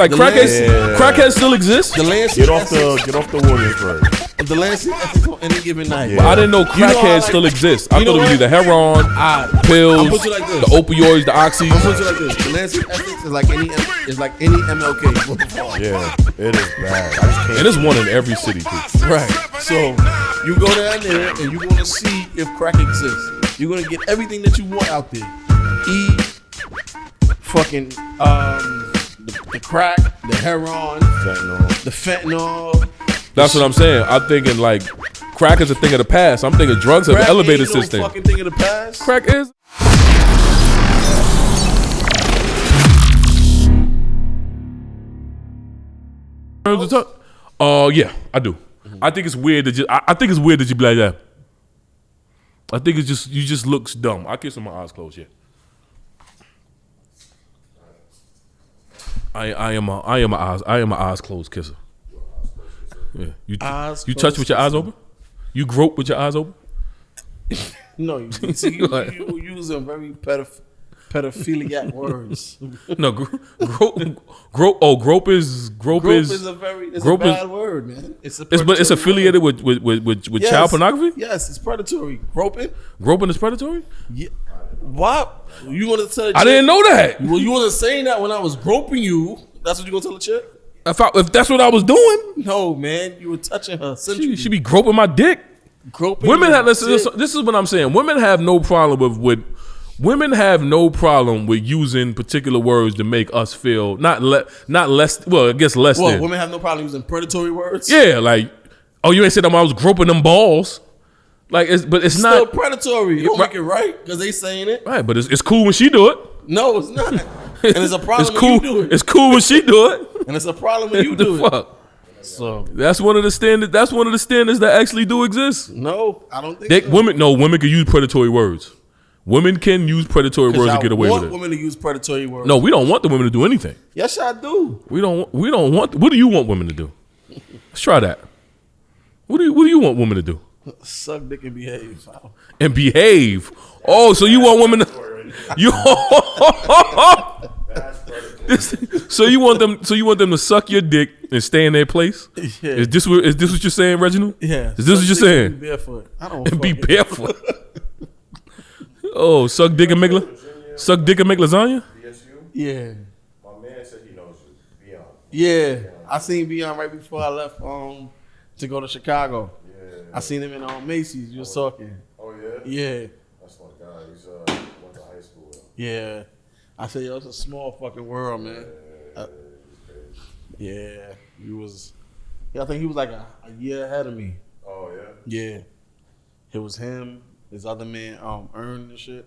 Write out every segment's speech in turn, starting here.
Like crackheads still exist. The Lancey Get off the Williamsburg. The Lancey ethics on any given night. But I didn't know crackheads still exist. I thought it was either heroin, pills, the opioids, the oxys. I'll put you like this. The Lancey ethics is like any MLK. Yeah, it is bad. I just can't. And there's one in every city too. Right. So you go down there and you're gonna see if crack exists. You're gonna get everything that you want out there. Fucking the crack, the heroin, the fentanyl. That's what I'm saying. I'm thinking like crack is a thing of the past. I'm thinking drugs have an elevated system. Fucking thing of the past. Crack is. Yeah, I do. I think it's weird that I think it's weird that you be like that. I think it's just you just looks dumb. I kiss with my eyes closed. Yeah. I am a eyes closed kisser. Yeah. You touch with your eyes open? You grope with your eyes open? No, you using very pedophiliac words. No, grope is a bad word, man. It's affiliated with child pornography? Yes, it's predatory. Groping is predatory? Yeah. What? You want to tell a chick? I didn't know that. Well, you wasn't saying that when I was groping you. That's what you gonna tell a chick? If that's what I was doing? No, man. You were touching her. She be groping my dick. Women have this is what I'm saying. Women have no problem with women have no problem with using particular words to make us feel not less. Well, I guess less than. Women have no problem using predatory words. Yeah, like, oh, you ain't said that when I was groping them balls. Like, it's still not predatory. You don't make it right because they saying it. Right, but it's cool when she do it. No, it's not. And it's a problem when you do it. It's cool when she do it. And it's a problem when you do it. Fuck. So that's one of the standards. That's one of the standards that actually do exist. No, I don't think so. Women can use predatory words. Women can use predatory words to get away with it. I want women to use predatory words. No, we don't want the women to do anything. Yes, I do. We don't want. What do you want women to do? Let's try that. What do you want women to do? Suck dick and behave. And behave. Oh, so you want women to So you want them to suck your dick and stay in their place? Yeah. Is this what you're saying, Reginald? Yeah. Is this what you're saying? Be barefoot. I don't and be barefoot. Oh, suck dick and make lasagna? Yeah. My man said he knows you. Beyond. Yeah. I seen Beyond right before I left to go to Chicago. I seen him in Macy's. You was talking. Oh yeah. Yeah. That's my guy. He's went to high school. Yeah. I said, yo, it's a small fucking world, man. Yeah. He was. Yeah, I think he was like a year ahead of me. Oh yeah. Yeah. It was him, his other man, Ern and shit.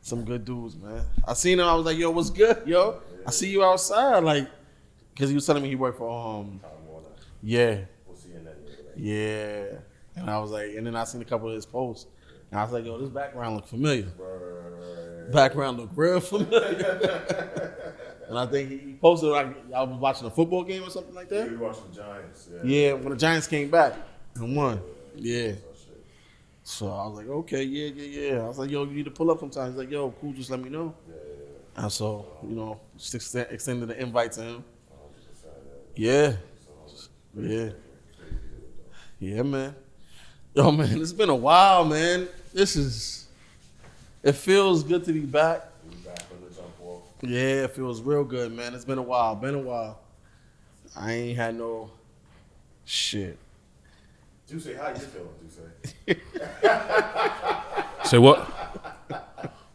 Some good dudes, man. I seen him. I was like, yo, what's good, yo? I see you outside, like, because he was telling me he worked for Yeah. We'll see in that year, right? Yeah. And I was like, and then I seen a couple of his posts. And I was like, yo, this background look familiar. Right. Background look real familiar. And I think he posted like I was watching a football game or something like that. Yeah, we watching the Giants. Yeah, when the Giants came back and won. Yeah. So I was like, okay, yeah. I was like, yo, you need to pull up sometime. He's like, yo, cool, just let me know. Yeah. And so, just extended the invite to him. Yeah. Yeah. Yeah, man. Yo, man, it's been a while, man. It feels good to be back. Yeah, it feels real good, man. It's been a while. I ain't had no shit. Juice, how you feeling, Juice? Say what?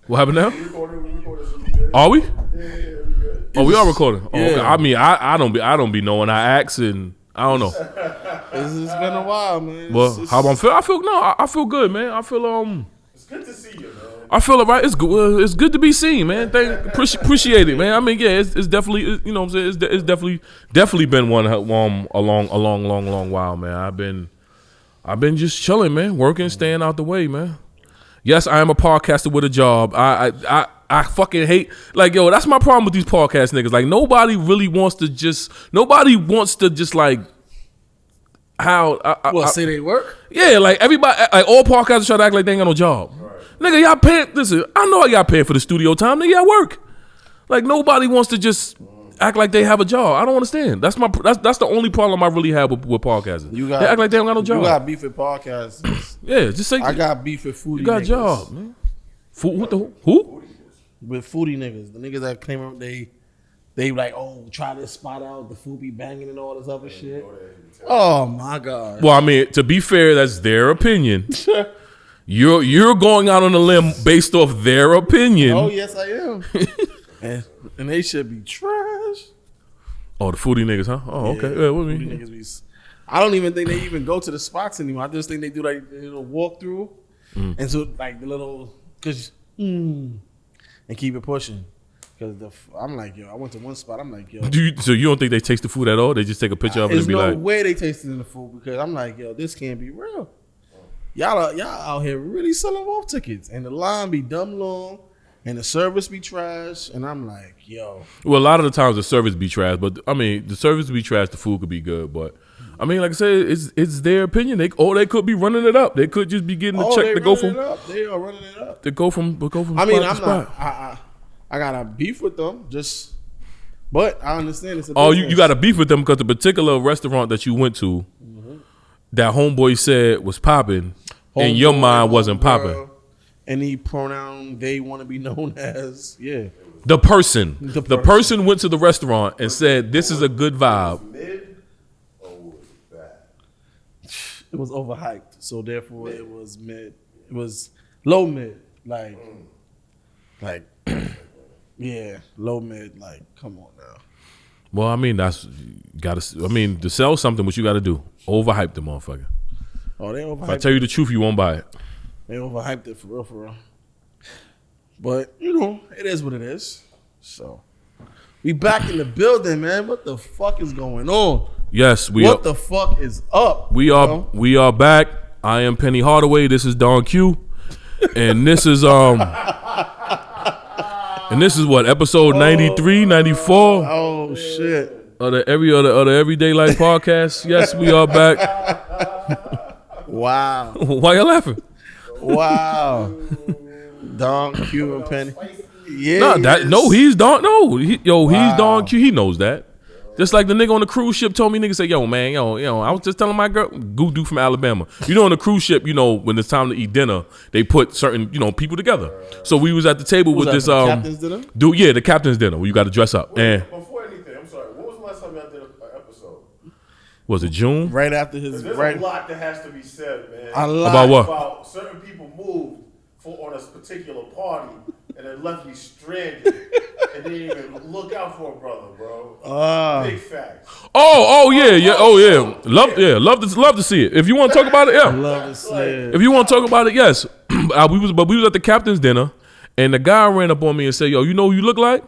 What happened now? We recorded. Are we? Yeah, we good. Oh, we are recording. Oh, yeah. okay. I mean, I don't be knowing. I ask and I don't know. It's been a while, man. Well, how I'm feel? I feel good, man. I feel It's good to see you, man. I feel it right. It's good. It's good to be seen, man. Appreciate it, man. I mean, yeah, it's definitely, you know what I'm saying. It's definitely been a long while, man. I've been just chilling, man. Working, staying out the way, man. Yes, I am a podcaster with a job. I fucking hate, like, yo, that's my problem with these podcast niggas. Like, nobody wants to just like, how say they work? Yeah, like everybody, like all podcasters try to act like they ain't got no job. Right. Nigga, y'all paying. Listen, I know I got paid for the studio time. Nigga, y'all work. Like nobody wants to just act like they have a job. I don't understand. That's the only problem I really have with podcasting. They act like they don't got no job. You got beef with podcasts. Yeah, just say I got beef with foodie. You got a niggas. job, man. What the who? With foodie niggas, the niggas that claim they like, oh, try this spot out. The food be banging and all this other shit. Oh my god. Well, I mean, to be fair, that's their opinion. You're going out on a limb based off their opinion. Oh yes, I am. and they should be trash. Oh, the foodie niggas, huh? Oh, okay. Yeah, what do you Foodie mean? niggas be. I don't even think they even go to the spots anymore. I just think they do like a little walk through, and so like the little and keep it pushing. Because I'm like, yo, I went to one spot. I'm like, yo. So you don't think they taste the food at all? They just take a picture of it and be There's like, no way they tasted in the food because I'm like, yo, this can't be real. Y'all out here really selling Wolf tickets, and the line be dumb long, and the service be trash, and I'm like, yo. well, a lot of the times the service be trash, but I mean, the service be trash, the food could be good, but I mean, like I said, it's their opinion. They could be running it up. They could just be getting the check to go from. They are running it up. To go from. I mean, spot to I'm spot. not. I got a beef with them, but I understand it's a Oh, business. you got a beef with them because the particular restaurant that you went to, that homeboy said was popping, in your mind wasn't popping. Any pronoun they want to be known as, yeah. The person person. went to the restaurant and said, "This is a good vibe." Mid or was it bad? It was overhyped, so therefore it was mid. It was low mid, like, yeah, low mid. Like, come on now. Well, I mean, to sell something, what you got to do? Overhype the motherfucker. Oh, they overhyped. If I tell you the truth, you won't buy it. They overhyped it for real. But it is what it is. So we back in the building, man. What the fuck is going on? Yes, What the fuck is up? We are back. I am Penny Hardaway. This is Don Q, and this is what, episode 93, 94 Oh shit. of the Everyday Life podcast. Yes, we are back. Wow. Why you laughing? Wow. Don Q and Penny. Yeah. He's Don. No, he's Wow. Don Q. He knows that. Just like the nigga on the cruise ship told me, nigga say, yo, man, I was just telling my girl, dude from Alabama. On the cruise ship, when it's time to eat dinner, they put certain, people together. So we was at the table with this captain's dinner? dude, yeah, the captain's dinner where you got to dress up. And Before anything, I'm sorry. What was the last time y'all did an episode? was it June? Right after his There's right. a lot that has to be said, man. A lot. About what? About certain people moved on a particular party and then left me stranded and didn't even look out for a brother, bro. Big facts. Oh yeah. Love to see it. If you want to talk about it, yeah. Love to see it. If you want to talk about it, yes. we was at the captain's dinner, and the guy ran up on me and said, "Yo, you know who you look like?"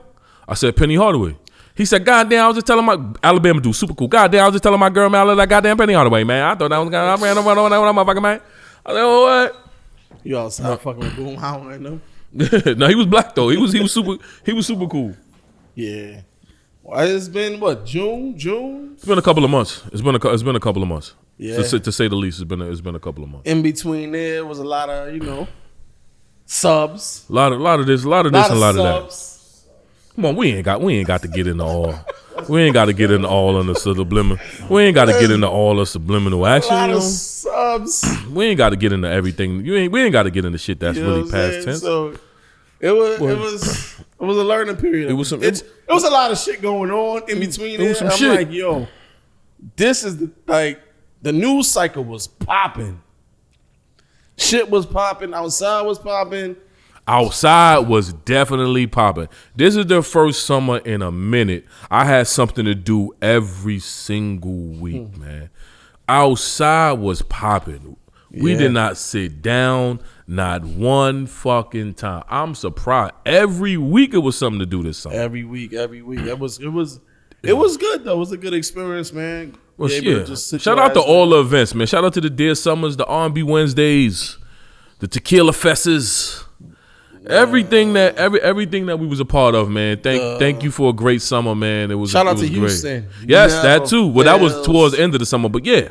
I said, "Penny Hardaway." He said, "Goddamn, I was just telling my Alabama dude, super cool. Goddamn, I was just telling my girl, man, I look like goddamn Penny Hardaway, man. I thought that was I ran over on that motherfucker, man." I said, "Oh what?" You outside fucking with Boom How right now? No, he was black though. He was super cool. Yeah. Well, it's been what, June? It's been a couple of months. It's been a couple of months. Yeah. To say the least, it's been a couple of months. In between there was a lot of, subs. A lot of this, and a lot of that. subs. Come on, we ain't got to get into all. We ain't got to get into all on the subliminal. We ain't got to get into all the subliminal action. A lot You of know? subs. We ain't got to get into everything. We ain't got to get into shit that's You know really what I'm past saying? tense. So it was a learning period. It was some- it was a lot of shit going on in between. It was some I'm shit. like, yo, this is the news cycle was popping. Shit was popping. Outside was popping. Outside was definitely popping. This is the first summer in a minute I had something to do every single week, man. Outside was popping. We Yeah. did not sit down not one fucking time. I'm surprised. Every week it was something to do this summer. Every week. It was good though. It was a good experience, man. Well, Be able to yeah. just sit Shout your out to ass all the events, man. Shout out to the Dear Summers, the R&B Wednesdays, the Tequila Fesses, everything that we was a part of, man. Thank you for a great summer, man. It was Shout out it to was great. Houston. Yes, Never that too. Well, that was fails. towards the end of the summer, but yeah.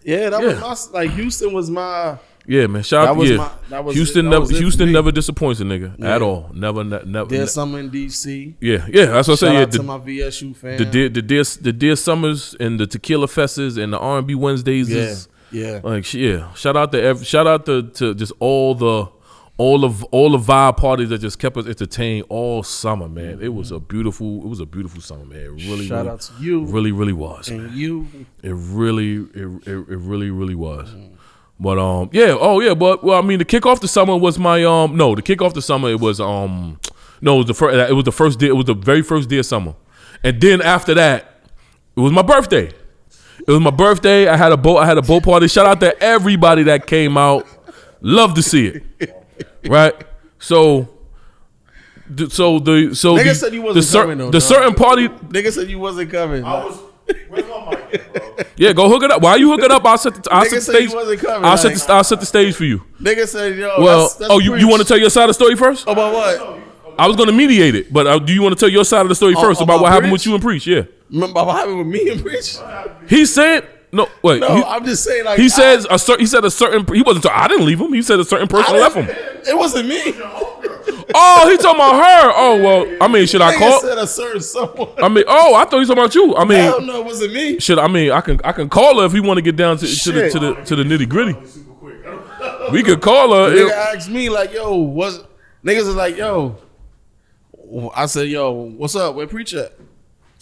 Yeah, that was my Houston was my Yeah, man. Shout out to Houston never disappoints a nigga at all. Never. There's some in DC. Yeah. That's what I say. Shout Yeah, out to my VSU fans. The Dear Summers and the Tequila Fests and the R&B Wednesdays. Shout out to just all the vibe parties that just kept us entertained all summer, man. It was a beautiful summer, man. It really, shout out to you. Really, really was. And man. you. It really was. But but I mean, to kick off the summer was my to kick off the summer it was it was the very first day of summer, and then after that it was my birthday. I had a boat party. Shout out to everybody that came out. Love to see it. Right? Nigga said you wasn't coming though. The certain party. Nigga said you wasn't coming. Where's my mic at, bro? Yeah, go hook it up. While you hook it up, I'll set the stage. I'll set the stage for you. Nigga said, yo. Well, that's you want to tell your side of the story first? About what? I was going to mediate it, but do you want to tell your side of the story first about what happened with you and Preach? Yeah. About what happened with me and Preach? He said no. Wait. No, I'm just saying. Like he said a certain. He wasn't. I didn't leave him. He said a certain person left him. It wasn't me. Oh, he talking about her. Oh well. I mean, should I call? Said a certain someone. I mean, I thought he talking about you. I mean, hell no, it wasn't me. I can call her if he want to get down to the nitty gritty. We could call her. Nigga asked me like, yo, niggas is like, yo. I said, yo, what's up? Where Preach at?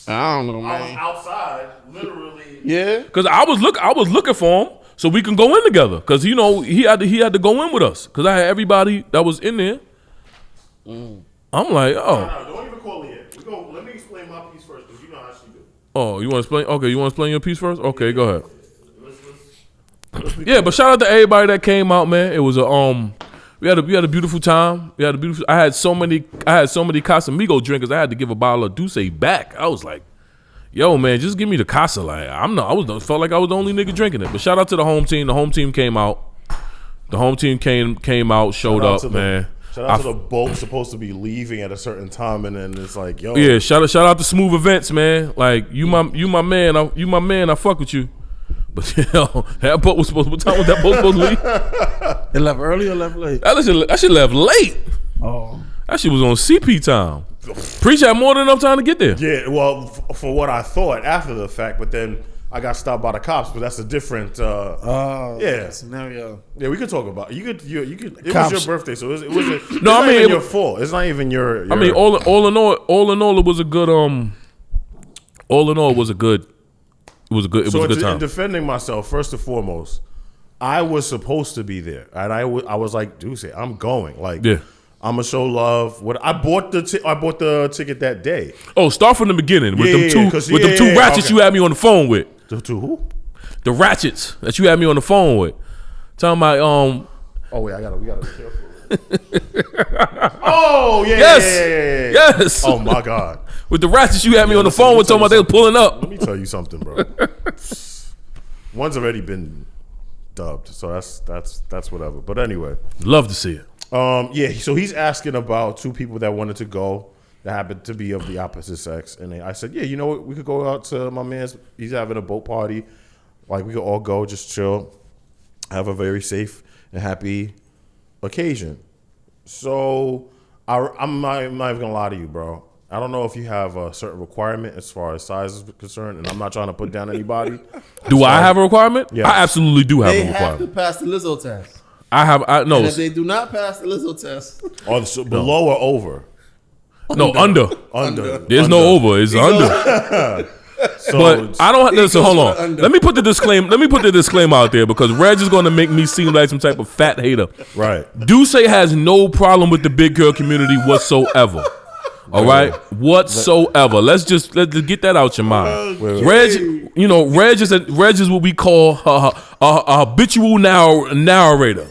I don't know, man. I was outside, literally. Yeah, because I was looking for him so we can go in together. Because he had to go in with us. Because I had everybody that was in there. I'm like, No, don't even call me in. Let me explain my piece first, because you know how she do. Oh, you want to explain? Okay, you want to explain your piece first? Okay, go ahead. Yeah, but shout out to everybody that came out, man. It was we had a beautiful time. I had so many Casamigo drinkers. I had to give a bottle of Douce back. I was like, yo, man, just give me the Casa. Like, felt like I was the only nigga drinking it. But shout out to the home team. The home team came out. Showed up, man. Shout out to the boat supposed to be leaving at a certain time, and then it's like, yo. Yeah, shout out to Smooth Events, man. Like, you my man. I fuck with you. But that boat was supposed. What time was that boat supposed to leave? It left early or left late? That shit left late. Oh, that shit was on CP time. Preach had more than enough time to get there. Yeah, well, for what I thought after the fact, but then I got stopped by the cops. But that's a different. Scenario. Yeah, we could talk about it. You could. It Cops. was your birthday, so it was. It's No, I not mean, even your fault. It's not even your. I mean, all in all, it was a good. All in all, it was a good. It was a good time. In defending myself, first and foremost, I was supposed to be there, and I was like, Deuce, I'm going. Like, yeah. I'm gonna show love. I bought the ticket that day. Oh, start from the beginning with them two ratchets okay. you had me on the phone with. The two who? The ratchets that you had me on the phone with. Talking about Oh wait, we gotta be careful. Oh yeah. Yes. Yeah. Yes. Oh my God. With the ratchets you had me on the phone with, talking about they were pulling up. Let me tell you something, bro. One's already been dubbed, so that's whatever. But anyway, love to see it. Yeah. So he's asking about two people that wanted to go that happened to be of the opposite sex, and I said, yeah, you know what? We could go out to my man's. He's having a boat party. Like, we could all go, just chill, have a very safe and happy occasion. So I'm not even gonna lie to you, bro. I don't know if you have a certain requirement as far as size is concerned, and I'm not trying to put down anybody. Do I have a requirement? Yes. I absolutely do have They a have requirement. to pass the Lizzo test. No. And if they do not pass the Lizzo test, Below or over? No, under. Under. There's no over. It's under. So, but I don't. Listen, hold on. Let me put the disclaimer out there, because Reg is going to make me seem like some type of fat hater. right. Duce has no problem with the big girl community whatsoever. All right, whatsoever. Let's get that out your mind. Reg, Reg is what we call a habitual narrator.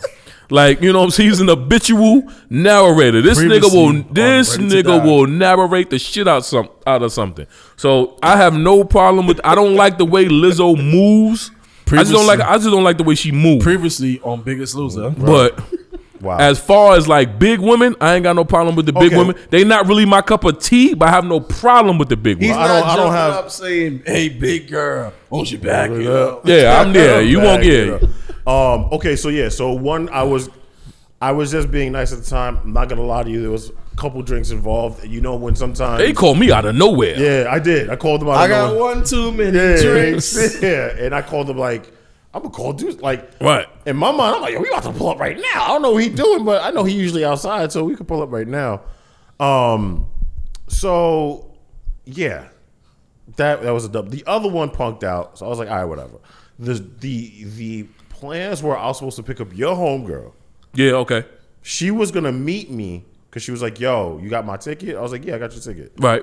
Like, you know what I'm saying? He's an habitual narrator. This nigga will narrate the shit out of something. So I have no problem with. I don't like the way Lizzo moves. I just don't like the way she moves. previously on Biggest Loser, But Wow. as far as like big women, I ain't got no problem with the big women. They not really my cup of tea, but I have no problem with the big he's women. not jumping up saying, "Hey, big girl, won't you back it up?" Yeah, I'm there. You won't get it. Okay, so yeah, so one, I was just being nice at the time. I'm not gonna lie to you. There was a couple drinks involved. You know when sometimes They called me out of nowhere. Yeah, I did. I called them out. I of got nowhere. one too many Yeah, drinks. yeah, and I called them like, I'm gonna call dude like Right. in my mind. I'm like, yo, we about to pull up right now. I don't know what he doing, but I know he usually outside, so we could pull up right now. So yeah, that was a dub. The other one punked out, so I was like, all right, whatever. The plans were I was supposed to pick up your homegirl. Yeah, okay. She was gonna meet me because she was like, yo, you got my ticket? I was like, yeah, I got your ticket. Right.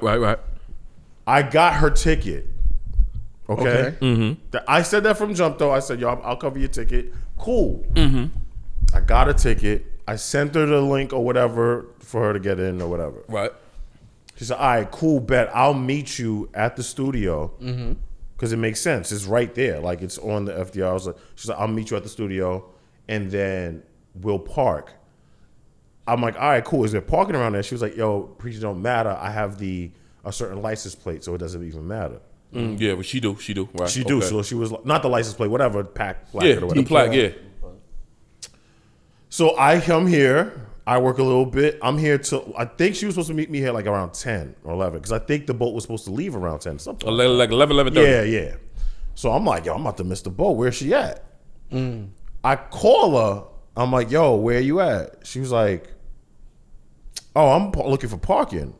I got her ticket. Okay. Mm-hmm. I said that from jump though. I said, yo, I'll cover your ticket. Cool. Mm-hmm. I got a ticket. I sent her the link or whatever for her to get in or whatever. Right. She said, all right, cool, bet. I'll meet you at the studio because it makes sense. It's right there. Like, it's on the FDR. I was like, she's like, I'll meet you at the studio and then we'll park. I'm like, all right, cool. Is there parking around there? She was like, yo, preacher don't matter. I have a certain license plate, so it doesn't even matter. Yeah, but she do. Right. She do. Okay. So she was not the license plate, whatever, plaque Yeah, or the whatever. plaque. Yeah. So I come here. I work a little bit. I'm here till I think she was supposed to meet me here like around 10 or 11 because I think the boat was supposed to leave around 10. Something. Like 11:30. Yeah. So I'm like, yo, I'm about to miss the boat. Where's she at? I call her. I'm like, yo, where you at? She was like, oh, I'm looking for parking.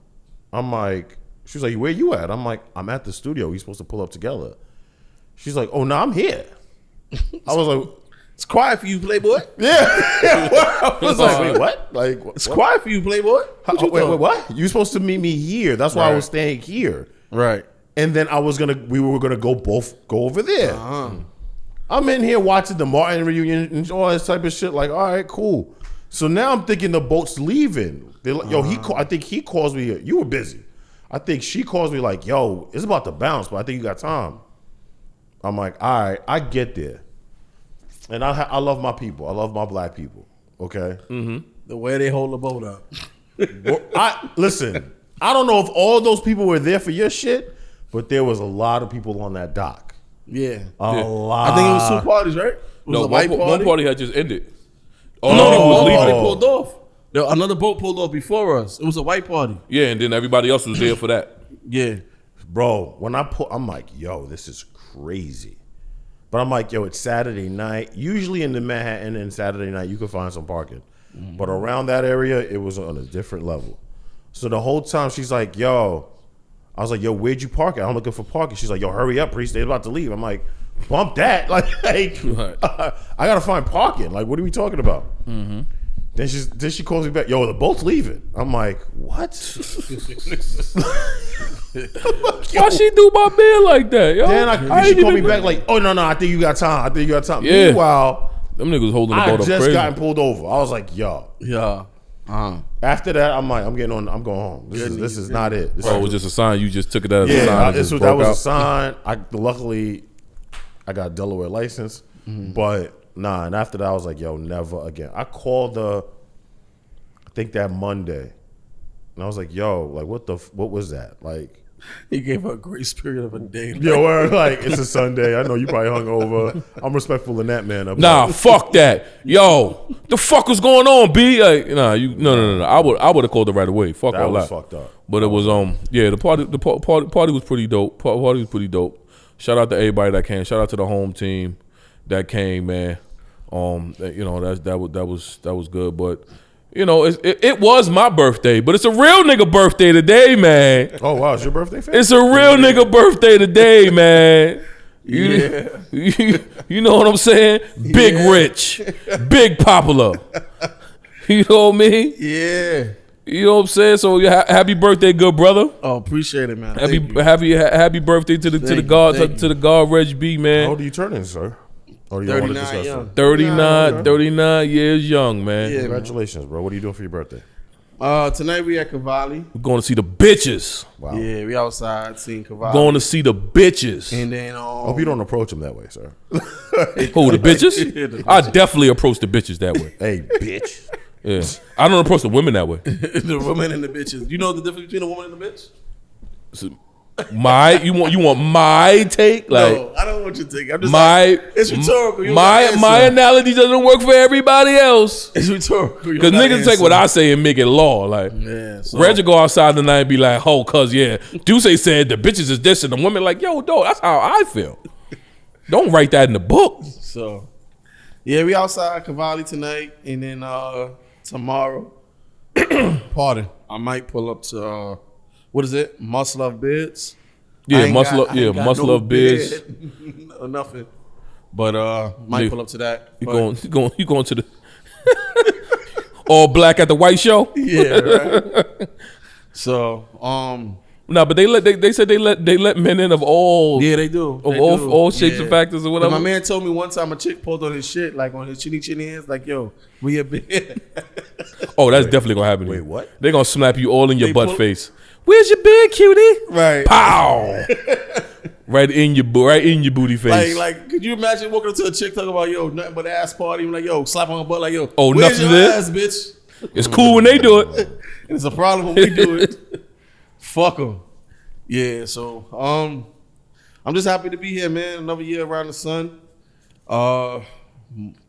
I'm like, she was like, where you at? I'm like, I'm at the studio. We supposed to pull up together. She's like, oh, no, I'm here. I was like, It's quiet for you, Playboy. yeah. I was like, wait, what? Like, It's what? quiet for you, Playboy. Wait, what? You were supposed to meet me here. That's why I was staying here. Right. And then we were gonna go over there. I'm in here watching the Martin reunion and all this type of shit. Like, all right, cool. So now I'm thinking the boat's leaving. They're like, yo, I think he calls me. You were busy. I think she calls me like, yo, it's about to bounce, but I think you got time. I'm like, all right, I get there. And I love my people. I love my black people. Okay. The way they hold the boat up. Listen. I don't know if all those people were there for your shit, but there was a lot of people on that dock. Yeah. A lot. I think it was two parties, right? It was No, a white one party had just ended. No, one party pulled off. Another boat pulled off before us. It was a white party. Yeah, and then everybody else was there for that. Yeah. Bro, when I'm like, yo, this is crazy. But I'm like, yo, it's Saturday night. Usually in the Manhattan and Saturday night, you can find some parking. But around that area, it was on a different level. So the whole time she's like, yo, I was like, yo, where'd you park at? I'm looking for parking. She's like, yo, hurry up, Priest. They're about to leave. I'm like, bump that. Like Right. I got to find parking. Like, what are we talking about? Then she calls me back. Yo, the boat's leaving. I'm like, what? Why she do my man like that, yo? Then she called me back like, oh, no, I think you got time. Yeah. Meanwhile, Them niggas holding the I boat up just crazy. gotten pulled over. I was like, yo. Yeah. After that, I'm like, I'm going home. This is not it. Oh, it was just a sign. You just took it as a sign. Yeah, and just that broke was a out. sign. Luckily, I got a Delaware license. But nah, and after that, I was like, yo, never again. I called I think that Monday. And I was like, yo, like, what was that? Like, He gave her a grace period of a day. yo, we're like, it's a Sunday. I know you probably hungover. I'm respectful in that, man. Nah, fuck that. Yo, the fuck was going on, B? Like, no. I would have called it right away. Fuck That all was that. fucked up. But it was the party was pretty dope. Party was pretty dope. Shout out to everybody that came. Shout out to the home team that came, man. That was good. But it was my birthday, but it's a real nigga birthday today, man. Oh, wow. It's your birthday, fam? It's a real nigga birthday today, man. You know what I'm saying? Big rich, big popular. You know what I mean? Yeah. You know what I'm saying? So happy birthday, good brother. Oh, appreciate it, man. Happy birthday to the Thank you, God thank to the God Reg B, How man. old are you turning, sir? Or do you want to 39 discuss young. that? 39 years young, man. Yeah. Congratulations, bro. What are you doing for your birthday? Tonight we at Cavalli. We're going to see the bitches. Wow. Yeah, we outside seeing Cavalli. Going to see the bitches. And then Hope you don't approach him that way, sir. Who, the bitches? I definitely approach the bitches that way. Hey, bitch. Yeah. I don't approach the women that way. the women and the bitches. You know the difference between a woman and a bitch? You want my take? Like No, I don't want your take. I'm just it's rhetorical. My analogy doesn't work for everybody else. It's rhetorical. Because niggas take what I say and make it law. Like Reggie go outside tonight and be like, oh, cause Duce said the bitches is this and the women like, yo, dog, that's how I feel. Don't write that in the book. So we outside Cavalli tonight, and then tomorrow, pardon, I might pull up to what is it? Must Love Bids. Must love bids. Or nothing. But might pull up to that. You going to the all black at the white show? Yeah, right. So no, but they said they let men in of all they do of all shapes and factors or whatever. My man told me one time a chick pulled on his shit, like on his chinny hands, like, yo, we have been. Oh, that's definitely gonna happen. Wait, what? They're gonna slap you all in your butt face. Where's your bed, cutie? Right. Pow. right in your booty face. Like, could you imagine walking up to a chick talking about, yo, nothing but ass party, and like, yo, slap on her butt, like, yo, oh, where's nothing your there? ass, bitch? It's cool when they do it. It's a problem when we do it. Fuck them. Yeah, so I'm just happy to be here, man. Another year around the sun.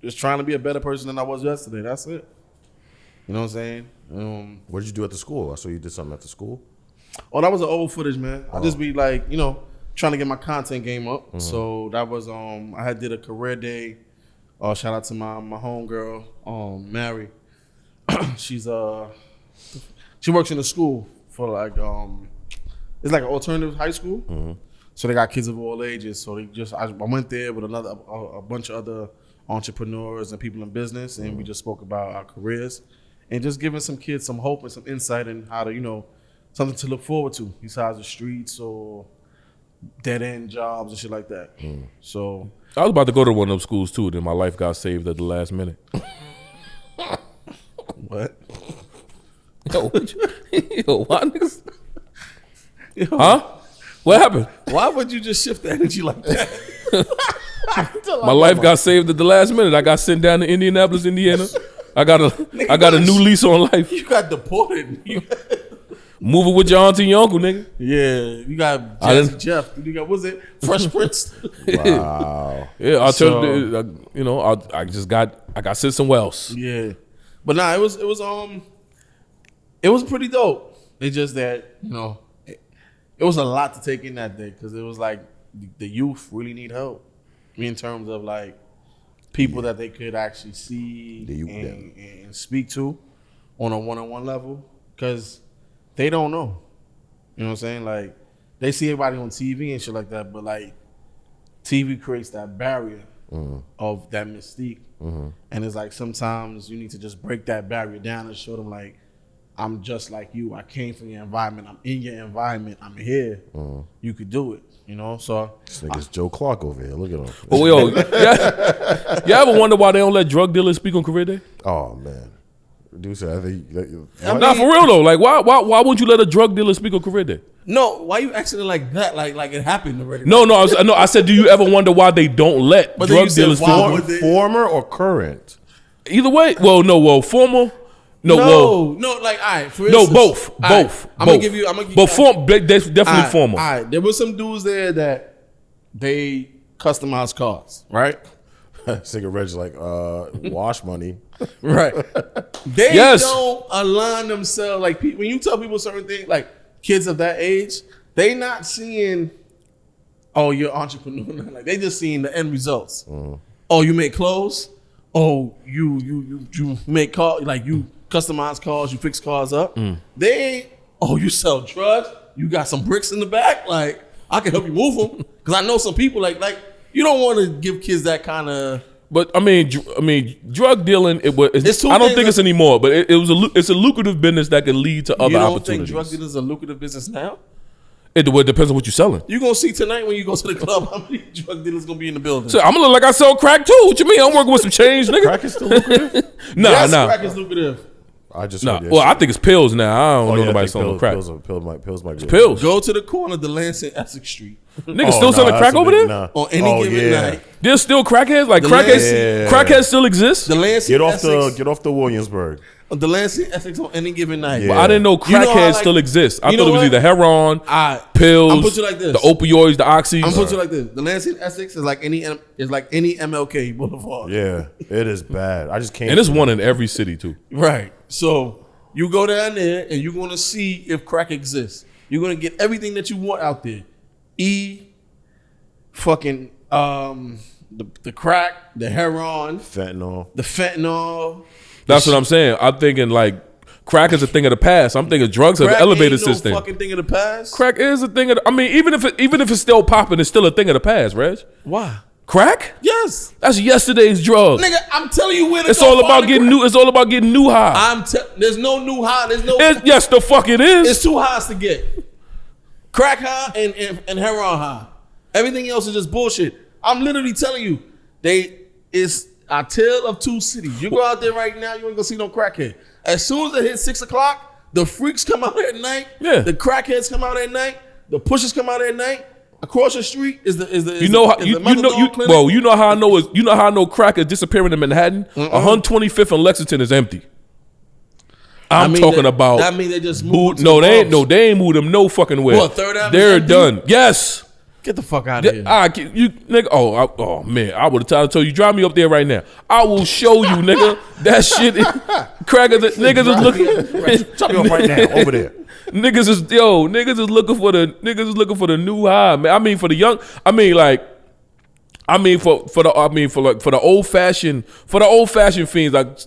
Just trying to be a better person than I was yesterday. That's it. You know what I'm saying? What did you do at the school? I saw you did something at the school. Oh, that was an old footage, man. I just be like, trying to get my content game up. Mm-hmm. So that was I did a career day. Shout out to my homegirl, Mary. She works in a school for like it's like an alternative high school. Mm-hmm. So they got kids of all ages. So I went there with a bunch of other entrepreneurs and people in business, and we just spoke about our careers and just giving some kids some hope and some insight in how to, something to look forward to besides the streets or dead end jobs and shit like that. So I was about to go to one of those schools too. Then my life got saved at the last minute. What? Yo, why niggas? Huh? What happened? Why would you just shift the energy like that? My life got saved at the last minute. I got sent down to Indianapolis, Indiana. I got a new lease on life. You got deported. Moving with your auntie and your uncle, nigga. Yeah, you got Jazzy Jeff. You got, what's it? Fresh Prince. Wow. Yeah, I'll tell you. I got Simpson Wells. Yeah, but nah, it was pretty dope. It's just that it was a lot to take in that day because it was like the youth really need help. In terms of like people that they could actually see and speak to on a one-on-one level because they don't know. You know what I'm saying? Like they see everybody on TV and shit like that, but like TV creates that barrier of that mystique. Mm-hmm. And it's like sometimes you need to just break that barrier down and show them like, I'm just like you. I came from your environment. I'm in your environment. I'm here. You could do it. So this nigga's Joe Clark over here. Look at him. Oh, yo, you ever wonder why they don't let drug dealers speak on career day? Oh man, dude said I think. Nah, for real though. Like, why wouldn't you let a drug dealer speak on career day? No, why you asking it like that? Like it happened already. No. I said, do you ever wonder why they don't let drug dealers speak? Former or current? Either way. Well, former. No, like, all right. For instance, both. I'm gonna give you. But definitely formal. All right, there were some dudes there that they customized cars, right? Cigarettes like wash money, right? They don't align themselves like when you tell people certain things, like kids of that age, they not seeing, oh, you're an entrepreneur. Like they just seeing the end results. Oh, you make clothes. Oh, you make cars, like you customize cars, you fix cars up. They ain't, oh, you sell drugs, you got some bricks in the back, like I can help you move them. Cause I know some people like you don't want to give kids that kind of. But I mean, drug dealing. I don't think it's anymore. But it's a lucrative business that can lead to other opportunities. You don't think drug dealing is a lucrative business now? It depends on what you're selling. You're going to see tonight when you go to the club how many drug dealers going to be in the building. So I'm going to look like I sell crack too. What you mean? I'm working with some change, nigga. Crack is still lucrative? Yes, crack is lucrative. I just well, I think it's pills now. I don't know nobody selling crack. Pills might be pills. Go to the corner of the Lance and Essex Street. Niggas still selling crack over there? Nah. On any given night. There's still crackheads? Like crackheads still exist? The Lance Get off the Williamsburg. the Lansing Essex on any given night. Yeah. But I didn't know crackheads still exist. I thought it was either heroin, pills, I'm put you like this. the opioids, the oxys. I'm put you like this. The Lansing Essex is like any MLK Boulevard. Yeah, it is bad. I just can't. And there's one in every city too. Right. So you go down there and you're gonna see if crack exists. You're gonna get everything that you want out there. Fucking the crack, the heroin, fentanyl. the fentanyl. That's what I'm saying. I'm thinking like crack is a thing of the past. I'm thinking drugs have Crack elevated ain't no system. fucking thing of the past. Crack is a thing of. I mean, even if it's still popping, it's still a thing of the past, Reg. Why? Crack? Yes. That's yesterday's drug. Nigga, I'm telling you where to It's go all about find getting the new. It's all about getting new high. There's no new high. There's no. Yes, the fuck it is. It's two highs to get. Crack high and heroin high. Everything else is just bullshit. I'm literally telling you, it's a tale of two cities. You go out there right now, you ain't gonna see no crackhead. As soon as it hits 6 o'clock, the freaks come out at night. Yeah. The crackheads come out at night. The pushers come out at night. Across the street is the You know how I know crack is disappearing in Manhattan. 125th and Lexington is empty. I'm talking about. That mean they just moved. They ain't moved them no fucking way. What, Third Avenue They're empty? Done. Yes. Get the fuck out of here. You nigga. Oh man, I would have told you drive me up there right now. I will show you, nigga. That shit. Crackers, niggas is looking. Chop me off right now over there. Niggas is looking for the new high, man. I mean for the young. I mean for the old fashioned fiends, like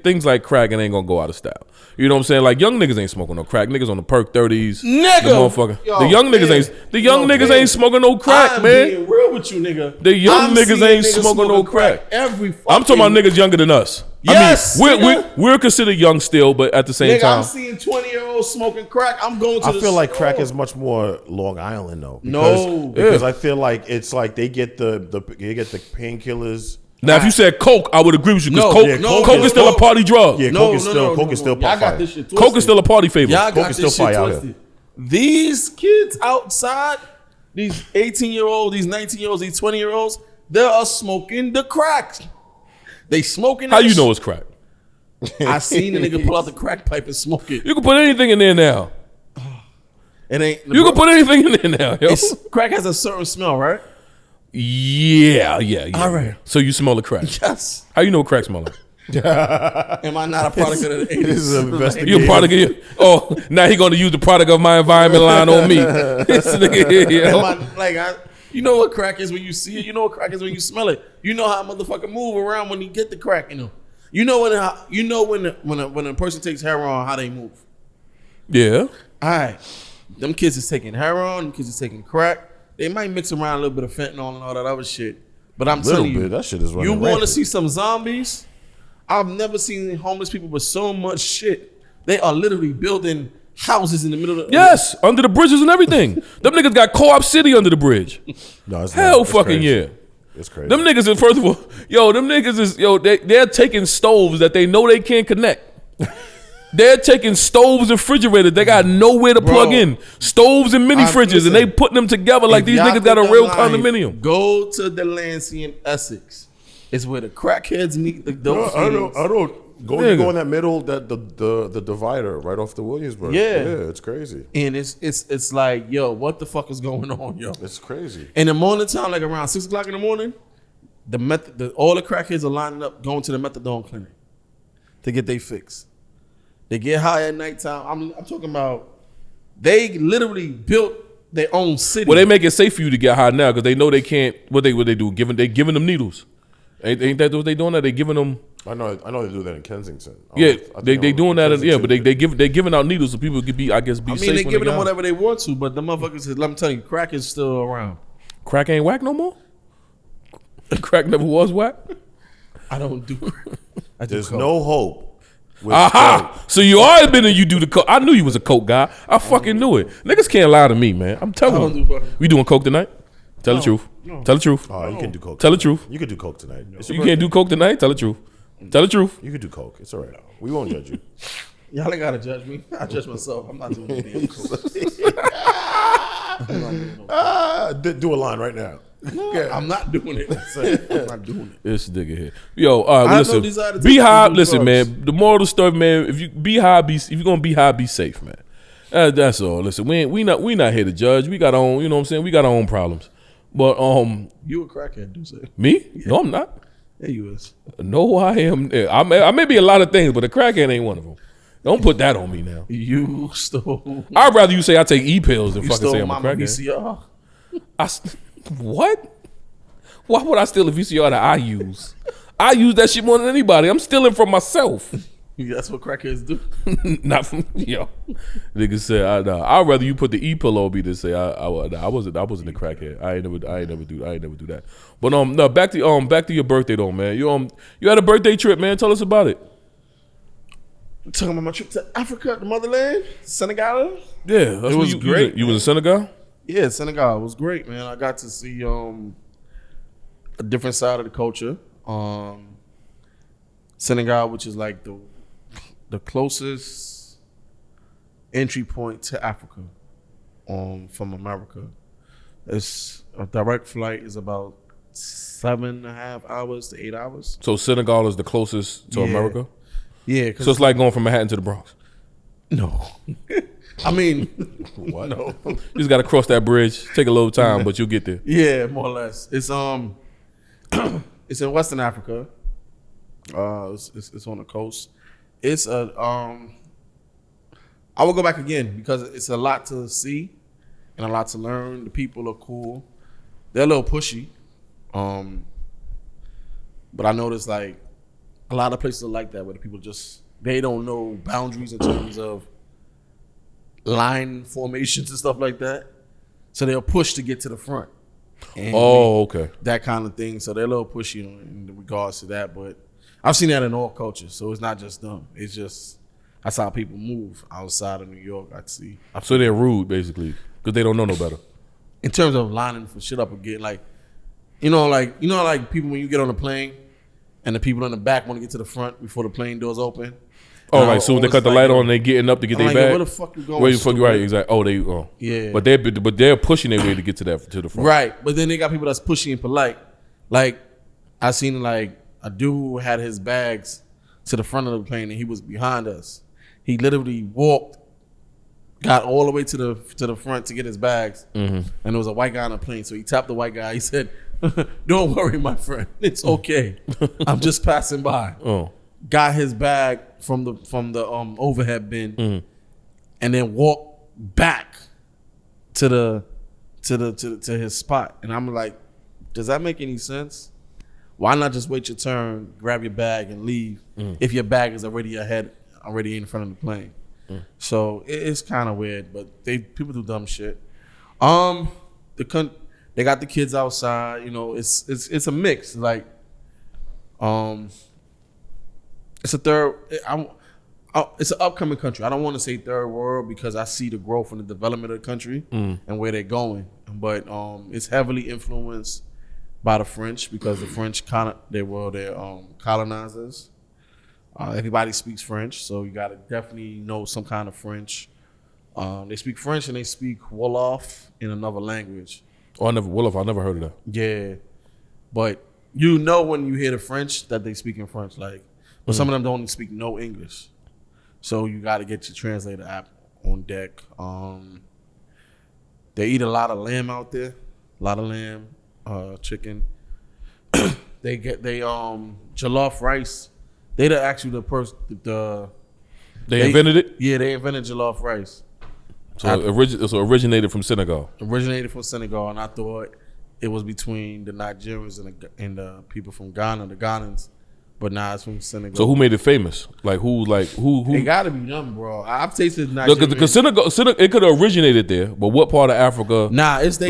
things like crack and ain't gonna go out of style. You know what I'm saying? Like young niggas ain't smoking no crack. Niggas on the perk 30s. Nigga, the motherfucker. The young niggas ain't smoking no crack, I'm man. being real with you, nigga. The young niggas ain't smoking no crack. I'm talking about niggas younger than us. Yes, I mean, we're considered young still, but at the same time, I'm seeing 20-year-olds smoking crack. I'm going to. I feel like crack is much more Long Island though. Because I feel like it's like they get the painkillers. Now, if you said coke, I would agree with you because coke is still a party drug. Yeah, coke is still Y'all got this shit twisted. Coke is still a party favorite. Y'all got Coke is this still shit fire out twisted. These kids outside, these 18-year-olds, these 19-year-olds, these 20-year-olds, they are smoking the crack. They smoking. How you know it's crack? I seen the nigga pull out the crack pipe and smoke it. You can put anything in there now. It ain't. You can put anything in there now. Yo. Crack has a certain smell, right? Yeah. All right. So you smell the crack? Yes. How you know crack smell like? Am I not a product of the 80s? This is an investigation. You a product of now he gonna use the product of my environment line on me. This nigga here, you know what crack is when you see it. You know what crack is when you smell it. You know how a motherfucker move around when you get the crack. You know when a person takes heroin, how they move. Yeah. All right. Them kids is taking heroin. Them kids is taking crack. They might mix around a little bit of fentanyl and all that other shit. But I'm telling you, that shit is running you want to rampant. see some zombies? I've never seen homeless people with so much shit. They are literally building houses in the middle of the... Yes, under the bridges and everything. Them niggas got Co-op City under the bridge. No, it's Hell not. It's fucking crazy. yeah. It's crazy. Them niggas is, first of all, them niggas is, they're taking stoves that they know they can't connect. They're taking stoves and refrigerators. They got nowhere to plug in. Stoves and mini fridges, and they putting them together like these niggas got a real condominium. Go to Delancey in Essex. It's where the crackheads meet the dope. I don't. Go in that middle, the divider right off the Williamsburg. Yeah, it's crazy. And it's like, yo, what the fuck is going on, yo? It's crazy. In the morning time, like around 6 o'clock in the morning, all the crackheads are lining up going to the methadone clinic to get their fix. They get high at nighttime. I'm talking about they literally built their own city. Well, they make it safe for you to get high now because they know they can't. What they do? They giving them needles. Ain't that what they doing? That they giving them? I know they do that in Kensington. They doing that. But they giving out needles so people could be. I guess be safe. They giving them whatever they want to, but the motherfuckers. Let me tell you, crack is still around. Crack ain't whack no more. Crack never was whack. I don't do crack. There's no hope. Aha! So you all admitted you do the coke. I knew you was a coke guy. I fucking knew it. Niggas can't lie to me, man. I'm telling you. We doing coke tonight? Tell the truth. No. Tell the truth. Oh, you can do coke. Tell the truth. You can do coke tonight. You can't do coke tonight? Tell the truth. Tell the truth. You can do coke. It's all right. We won't judge you. Y'all ain't gotta judge me. I judge myself. I'm not doing anything. Do a line right now. I'm not doing it. I'm not doing it. This nigga here. Yo, all right, I have listen. no desire to Be take high. illegal Listen, drugs. man. The moral of the story, man. If you be high, if you're gonna be high, be safe, man. That's all. Listen, we not here to judge. We got our own. You know what I'm saying? We got our own problems. But You a crackhead, do say. me? No, I'm not. Yeah, you is. No, I am. I may be a lot of things, but a crackhead ain't one of them. Don't put that on me now. You stole. I'd rather you say I take e-pills than You fucking say stole I'm a Mama crackhead. VCR. What? Why would I steal a VCR that I use? I use that shit more than anybody. I'm stealing from myself. That's what crackheads do. Not from Nigga said I'd rather you put the e-pillow on me than say I wasn't a crackhead. I ain't never do that. But no, back to your birthday though, man. You had a birthday trip, man. Tell us about it. Talking about my trip to Africa, the motherland, Senegal. Yeah, that's It was great. You was in Senegal? Yeah, Senegal was great, man. I got to see a different side of the culture. Senegal, which is like the closest entry point to Africa from America. It's a direct flight is about 7.5 hours to 8 hours. So Senegal is the closest to America? Yeah. So it's like going from Manhattan to the Bronx. No. I mean, What? no. You just got to cross that bridge. Take a little time, but you'll get there. Yeah, more or less. It's it's in Western Africa. It's on the coast. It's I will go back again because it's a lot to see and a lot to learn. The people are cool. They're a little pushy. But I noticed like a lot of places are like that where the people they don't know boundaries in terms of line formations and stuff like that. So they'll push to get to the front. And Okay. that kind of thing. So they're a little pushy in regards to that. But I've seen that in all cultures. So it's not just them. It's just that's how people move outside of New York. I see. So they're rude, basically, because they don't know no better. In terms of lining for shit up again, like people when you get on a plane and the people in the back want to get to the front before the plane doors open. Oh, like soon as they cut the light on, they getting up to get their like, bag. where the fuck you going? Where the fuck you right? stupid? Exactly. Yeah. But they're pushing their way to get to the front. Right, but then they got people that's pushy and polite. Like I seen like a dude who had his bags to the front of the plane and he was behind us. He literally walked, got all the way to the front to get his bags, and there was a white guy on the plane. So he tapped the white guy. He said, "Don't worry, my friend. It's okay. I'm just passing by." Oh. Got his bag from the overhead bin, and then walked back to his spot. And I'm like, does that make any sense? Why not just wait your turn, grab your bag, and leave if your bag is already in front of the plane? So it's kind of weird, but people do dumb shit. They got the kids outside. You know, it's a mix. Like, it's it's an upcoming country. I don't want to say third world because I see the growth and the development of the country and where they're going. But it's heavily influenced by the French because the French they're colonizers. Everybody speaks French, so you gotta definitely know some kind of French. They speak French and they speak Wolof in another language. Oh, I never heard of that. Yeah, but you know when you hear the French that they speak in French, like, but some of them don't speak no English, so you got to get your translator app on deck. They eat a lot of lamb out there, a lot of lamb, chicken. They jollof rice. They They invented it. Yeah, they invented jollof rice. So it originated from Senegal. Originated from Senegal, and I thought it was between the Nigerians and the people from Ghana, the Ghanans, but nah, it's from Senegal. So who made it famous? Who? It gotta be them, bro. I've tasted Nigerian. Because Senegal, it could have originated there, but what part of Africa? Nah, it's they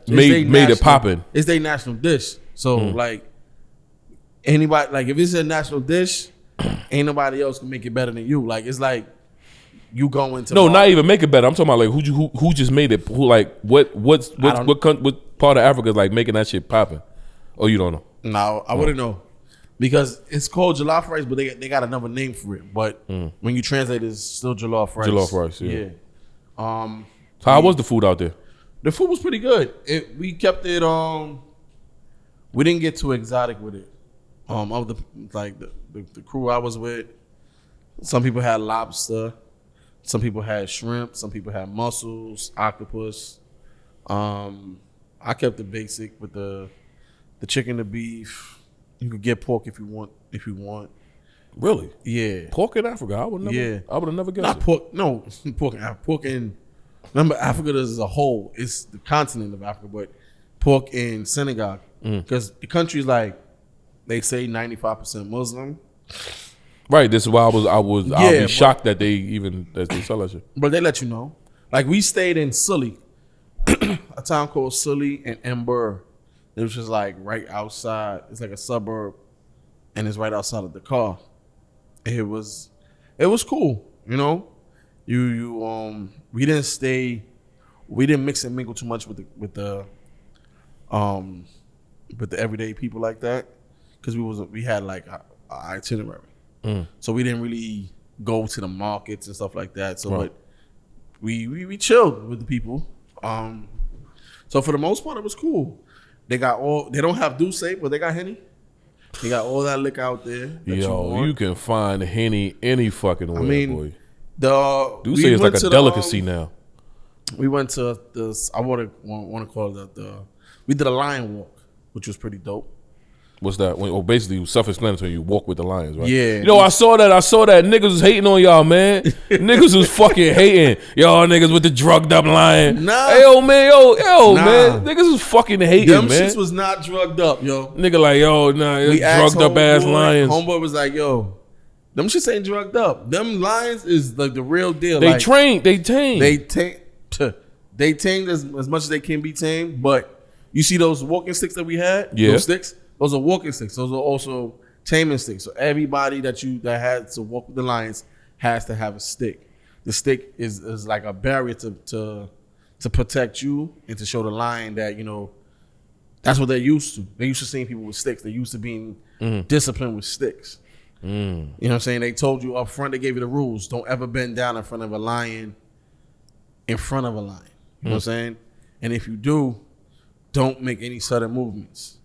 made it poppin'. It's their national dish. So like anybody, like if it's a national dish, ain't nobody else can make it better than you. Like it's like you go into not even make it better. I'm talking about like who just made it? Who like what part of Africa is like making that shit popping? Oh, you don't know? No, I wouldn't know because it's called jollof rice, but they got another name for it. But when you translate, it's still jollof rice. Jollof rice, yeah. So how was the food out there? The food was pretty good. We kept it we didn't get too exotic with it. Of the crew I was with, some people had lobster, some people had shrimp, some people had mussels, octopus. I kept it basic with the chicken, the beef. You could get pork if you want. Really? Yeah. Pork in Africa? I would never. Yeah. I would have never guessed. Not it. pork. No, pork in. Remember, Africa is a whole. It's the continent of Africa, but pork in Senegal, because the country's like they say 95% Muslim. Right. This is why I'll Yeah, be shocked that they sell that shit. But they let you know. Like we stayed in Sully, a town called Sully and Ember. It was just like right outside. It's like a suburb, and it's right outside of Dakar. It was cool, you know. We didn't mix and mingle too much with the everyday people like that, because we had like a itinerary, so we didn't really go to the markets and stuff like that. So, right. But we chilled with the people. So for the most part, it was cool. They don't have Douce, but they got Henny. They got all that liquor out there. You can find Henny any fucking way, boy. Douce is like a delicacy now. We went to this. I want to call it we did a lion walk, which was pretty dope. What's that? Basically, self-explanatory. You walk with the lions, right? Yeah. You know, I saw that. Niggas was hating on y'all, man. Niggas was fucking hating. Y'all niggas with the drugged up lion. Nah. Hey, man. Man. Niggas was fucking hating, Them man. shits was not drugged up, yo. Nigga like, yo, nah, We drugged up ass lions. Homeboy was like, yo, them shits ain't drugged up. Them lions is like the real deal. They like, trained. They tamed. They tamed as much as they can be tamed. But you see those walking sticks that we had? Yeah. Those sticks? Those are walking sticks. Those are also taming sticks. So everybody that had to walk with the lions has to have a stick. The stick is like a barrier to protect you and to show the lion that, you know, that's what they're used to. They're used to seeing people with sticks. They're used to being disciplined with sticks. You know what I'm saying? They told you up front, they gave you the rules. Don't ever bend down in front of a lion. You know what I'm saying? And if you do, don't make any sudden movements.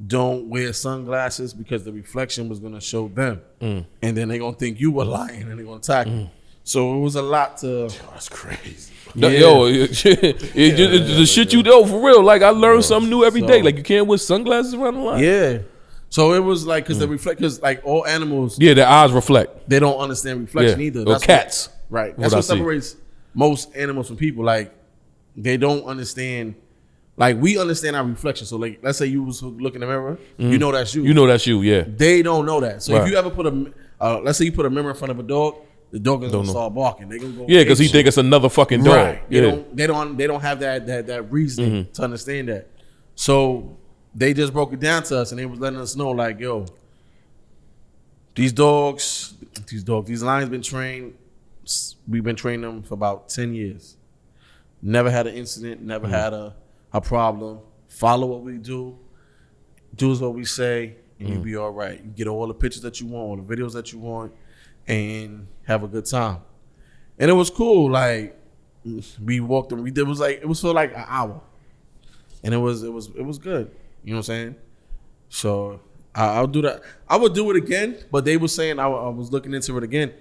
Don't wear sunglasses, because the reflection was going to show them. And then they're going to think you were lying and they're going to attack you. So it was a lot to... That's crazy. Yeah. Yo, it's the shit you know, for real. Like, I learn something new every day. Like, you can't wear sunglasses around the line. Yeah. So it was like, because like all animals... Yeah, their eyes reflect. They don't understand reflection either. Or cats. Right. That's what separates most animals from people. Like, they don't understand... Like, we understand our reflection. So, like, let's say you was looking in the mirror, you know that's you. You know that's you, yeah. They don't know that. So right. if you ever put let's say you put a mirror in front of a dog, the dog is gonna start barking. They gonna go. Yeah, because he think it's another fucking dog. Right. Yeah. They don't have that reasoning to understand that. So they just broke it down to us, and they was letting us know, like, yo, these lions been trained. We've been training them for about 10 years. Never had an incident. Never had a problem. Follow what we do as what we say, and you'll be all right. You get all the pictures that you want, all the videos that you want, and have a good time. And it was cool. Like, we walked and it was for like an hour, and it was good. You know what I'm saying? So I'll do that. I would do it again, but they were saying I was looking into it again.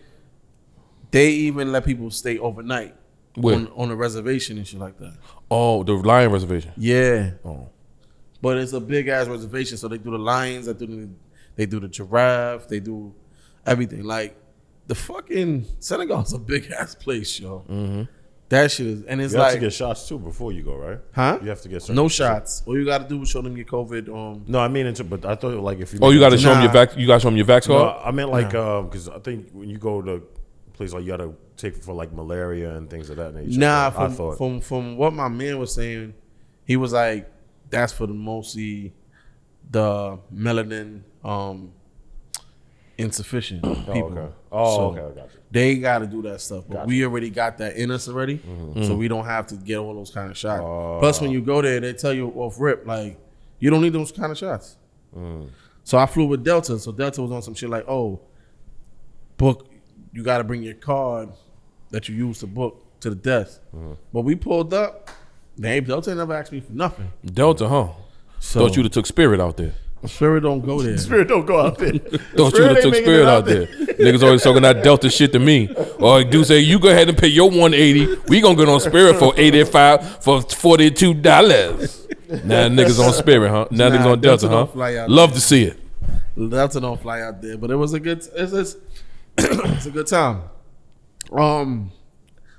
They even let people stay overnight. On a reservation and shit like that. Oh, the lion reservation. Yeah. Oh. But it's a big ass reservation, so they do the lions, they do the giraffe, they do everything. Like, the fucking Senegal's a big ass place, yo. Mm-hmm. That shit is, and it's you like have to get shots too before you go, right? Huh? You have to get no shots. All you got to do is show them your COVID. No, I mean, but I thought like if you. Oh, you got to show them your vax. You got to show them your vax card. No, I meant like because I think when you go to place like you got to take for like malaria and things of that nature. Nah, I thought from what my man was saying, he was like, that's for mostly the melanin insufficient people. Okay, I got you. They got to do that stuff, but we already got that in us already, so we don't have to get all those kind of shots. Plus, when you go there, they tell you off rip, like, you don't need those kind of shots. So I flew with Delta, so Delta was on some shit like, oh, book, you got to bring your card that you use to book to the desk. But we pulled up. Delta never asked me for nothing. Delta, huh? So Thought you'd have took Spirit out there. Spirit don't go there. Spirit don't go out there. Thought you'd have took Spirit out there. Niggas always talking that Delta shit to me. Or do say, you go ahead and pay your $180. We gonna get on Spirit for $85 for $42. Now niggas on Spirit, huh? Now niggas on Delta, huh? Love to see it. Delta don't fly out there, but it was a good. It's a good time.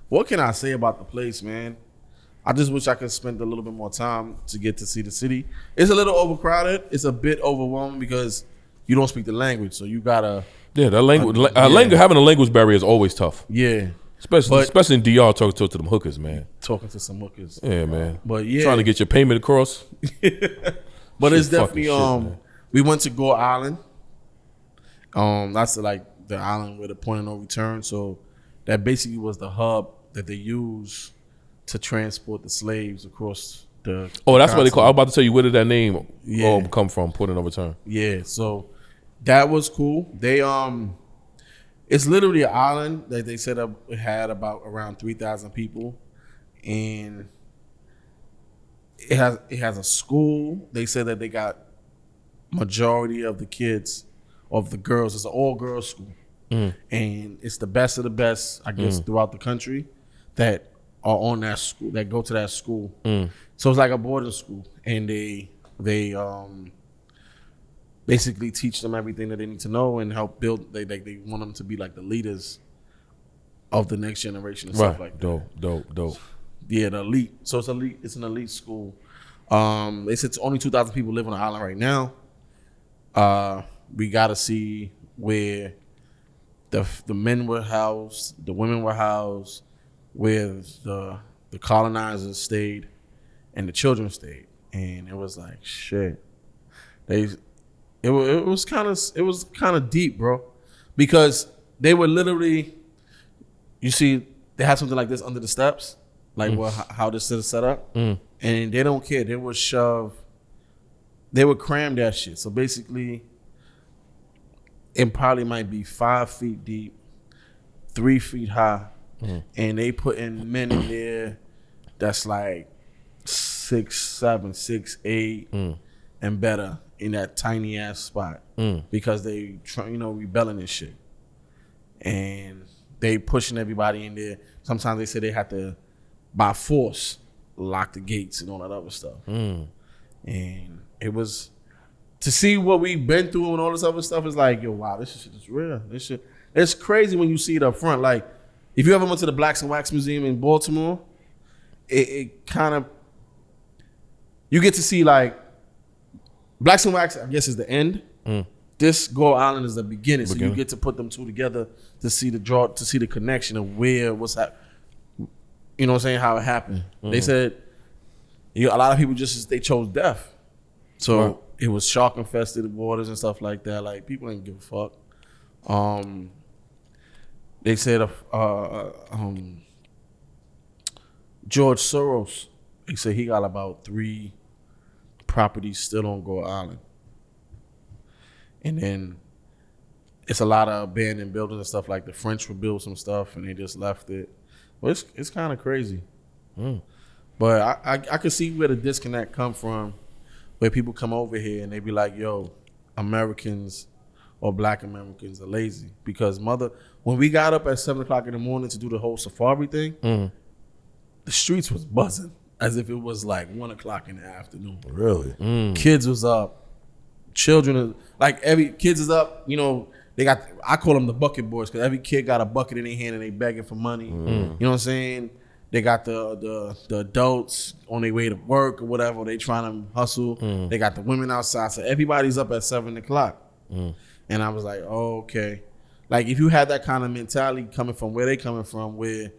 What can I say about the place, man? I just wish I could spend a little bit more time to get to see the city. It's a little overcrowded. It's a bit overwhelming because you don't speak the language, so you gotta. Yeah, that language, having a language barrier is always tough. Yeah, especially in DR, talking to them hookers, man. Talking to some hookers. Yeah, man. But yeah, trying to get your payment across. But it's definitely shit, we went to Gore Island. That's like the island with a point of no return. So that basically was the hub that they use to transport the slaves across the. Oh, that's what they call. I was about to tell you, where did that name come from? Point of no return. Yeah, so that was cool. They it's literally an island that they set up. It had about around 3,000 people, and it has a school. They said that they got majority of the kids, of the girls. It's an all girls school, and it's the best of the best, I guess, throughout the country that are on that school, that go to that school. So it's like a boarding school, and they basically teach them everything that they need to know and help build. They want them to be like the leaders of the next generation and stuff like that. Dope. Yeah, the elite. So it's elite. It's an elite school. They said it's only 2,000 people live on the island right now. We got to see where the men were housed, the women were housed, where the colonizers stayed, and the children stayed. And it was like shit. It was kind of deep, bro, because they were literally. You see, they had something like this under the steps, like how this is set up, and they don't care. They would cram that shit. So basically, it probably might be 5 feet deep, 3 feet high, and they put in men in there that's like 6'7", 6'8", and better in that tiny ass spot because they rebelling and shit, and they pushing everybody in there. Sometimes they say they have to, by force, lock the gates and all that other stuff. And it was, to see what we've been through and all this other stuff is like, yo, wow, this shit is real. This shit, it's crazy when you see it up front. Like, if you ever went to the Blacks and Wax Museum in Baltimore, it kind of, you get to see like, Blacks and Wax, I guess, is the end. This Gore Island is the beginning. So you get to put them two together to see the connection of what's happening. You know what I'm saying? How it happened. They said a lot of people they chose death. So it was shark infested waters and stuff like that. Like, people didn't give a fuck. They said George Soros, they said he got about 3 properties still on Gore Island. And then it's a lot of abandoned buildings and stuff. Like, the French would build some stuff and they just left it. Well, it's kind of crazy. But I could see where the disconnect come from, where people come over here and they be like, yo, Americans or Black Americans are lazy. Because when we got up at 7 o'clock in the morning to do the whole safari thing, the streets was buzzing as if it was like 1 o'clock in the afternoon. Really? Kids was up. Children, kids is up. You know, I call them the bucket boys because every kid got a bucket in their hand and they begging for money. You know what I'm saying? They got the adults on their way to work or whatever. They trying to hustle. They got the women outside. So everybody's up at 7 o'clock. And I was like, oh, okay. Like, if you had that kind of mentality coming from where they coming from, where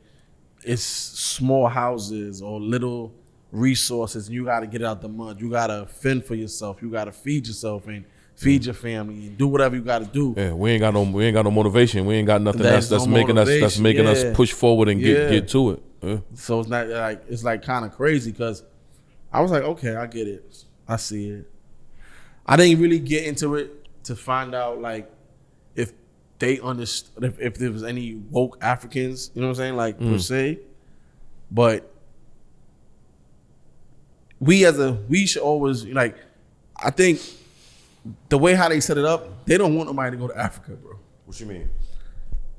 it's small houses or little resources, and you got to get out the mud. You got to fend for yourself. You got to feed yourself and feed your family and do whatever you got to do. Yeah, we ain't got no motivation. We ain't got nothing that's making us push forward and get to it. Yeah. So it's not like, it's like kind of crazy because I was like, okay, I get it. I see it. I didn't really get into it to find out like if they understood, if there was any woke Africans, you know what I'm saying, like per se. But we should always, like, I think the way how they set it up, they don't want nobody to go to Africa, bro. What you mean?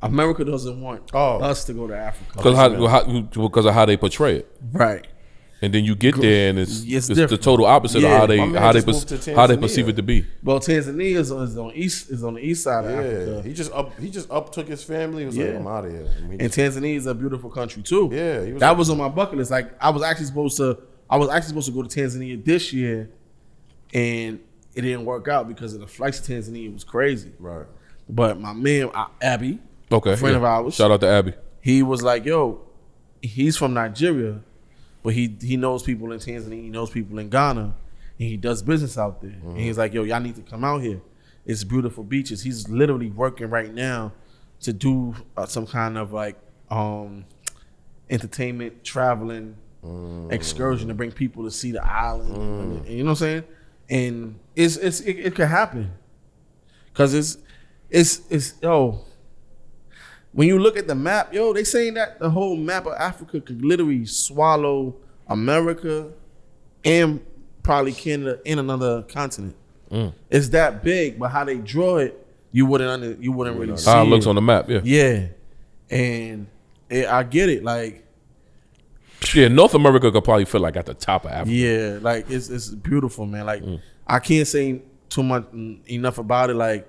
America doesn't want us to go to Africa. Because of how they portray it. Right. And then you get there and it's the different. total opposite of how they perceive it to be. Well, Tanzania is on the east side of Africa. He just uptook his family. He was like, I'm out of here. And Tanzania is a beautiful country too. Yeah, that was on my bucket list. Like I was actually supposed to go to Tanzania this year, and it didn't work out because of the flights to Tanzania was crazy. Right. But my man Abby, a friend of ours, shout out to Abby. He was like, "Yo, he's from Nigeria, but he knows people in Tanzania, he knows people in Ghana, and he does business out there. And he's like, yo, y'all need to come out here. It's beautiful beaches. He's literally working right now to do some kind of like entertainment, traveling excursion to bring people to see the island. And you know what I'm saying? And it could happen, cause it's when you look at the map, they saying that the whole map of Africa could literally swallow America and probably Canada and another continent. It's that big, but how they draw it, you wouldn't really see how it looks on the map. Yeah, and I get it. Like, North America could probably feel like at the top of Africa. Yeah, like it's beautiful, man. Like I can't say too much enough about it. Like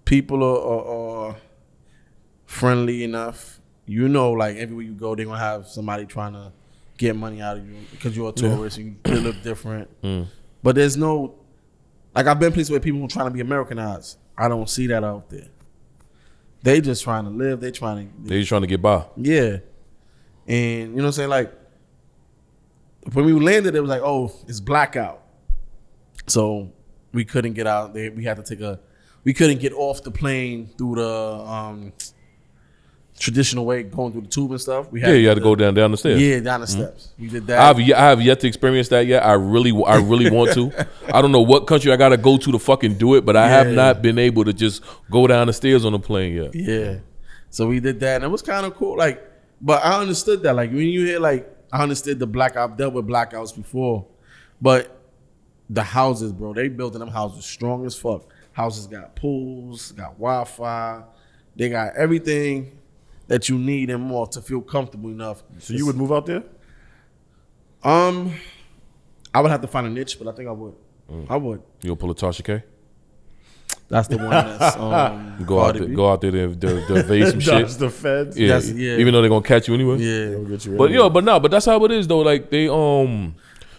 people are friendly enough, like everywhere you go, they're gonna have somebody trying to get money out of you because you're a tourist and you look different. But there's no, like I've been places where people are trying to be Americanized. I don't see that out there. They just trying to live. They just trying to get by. Yeah, and you know what I'm saying. Like when we landed, it was like, oh, it's blackout, so we couldn't get out there. We had to we couldn't get off the plane through the traditional way, going through the tube and stuff. You had to go down the stairs. Yeah, down the steps. We did that. I have yet to experience that yet. I really want to. I don't know what country I got to go to fucking do it, but I have not been able to just go down the stairs on the plane yet. Yeah. So we did that, and it was kind of cool. Like, but I understood that. Like when you hear I understood the blackout. I've dealt with blackouts before, but the houses, bro, they building them houses strong as fuck. Houses got pools, got Wi-Fi, they got everything that you need and more to feel comfortable enough. So you would move out there? I would have to find a niche, but I think I would. I would. You'll pull a Tasha K? That's the one that's go out there to evade some shit. That's the feds. Yeah, even though they're gonna catch you anyway. Yeah, they'll get you anyway. But that's how it is though. Like they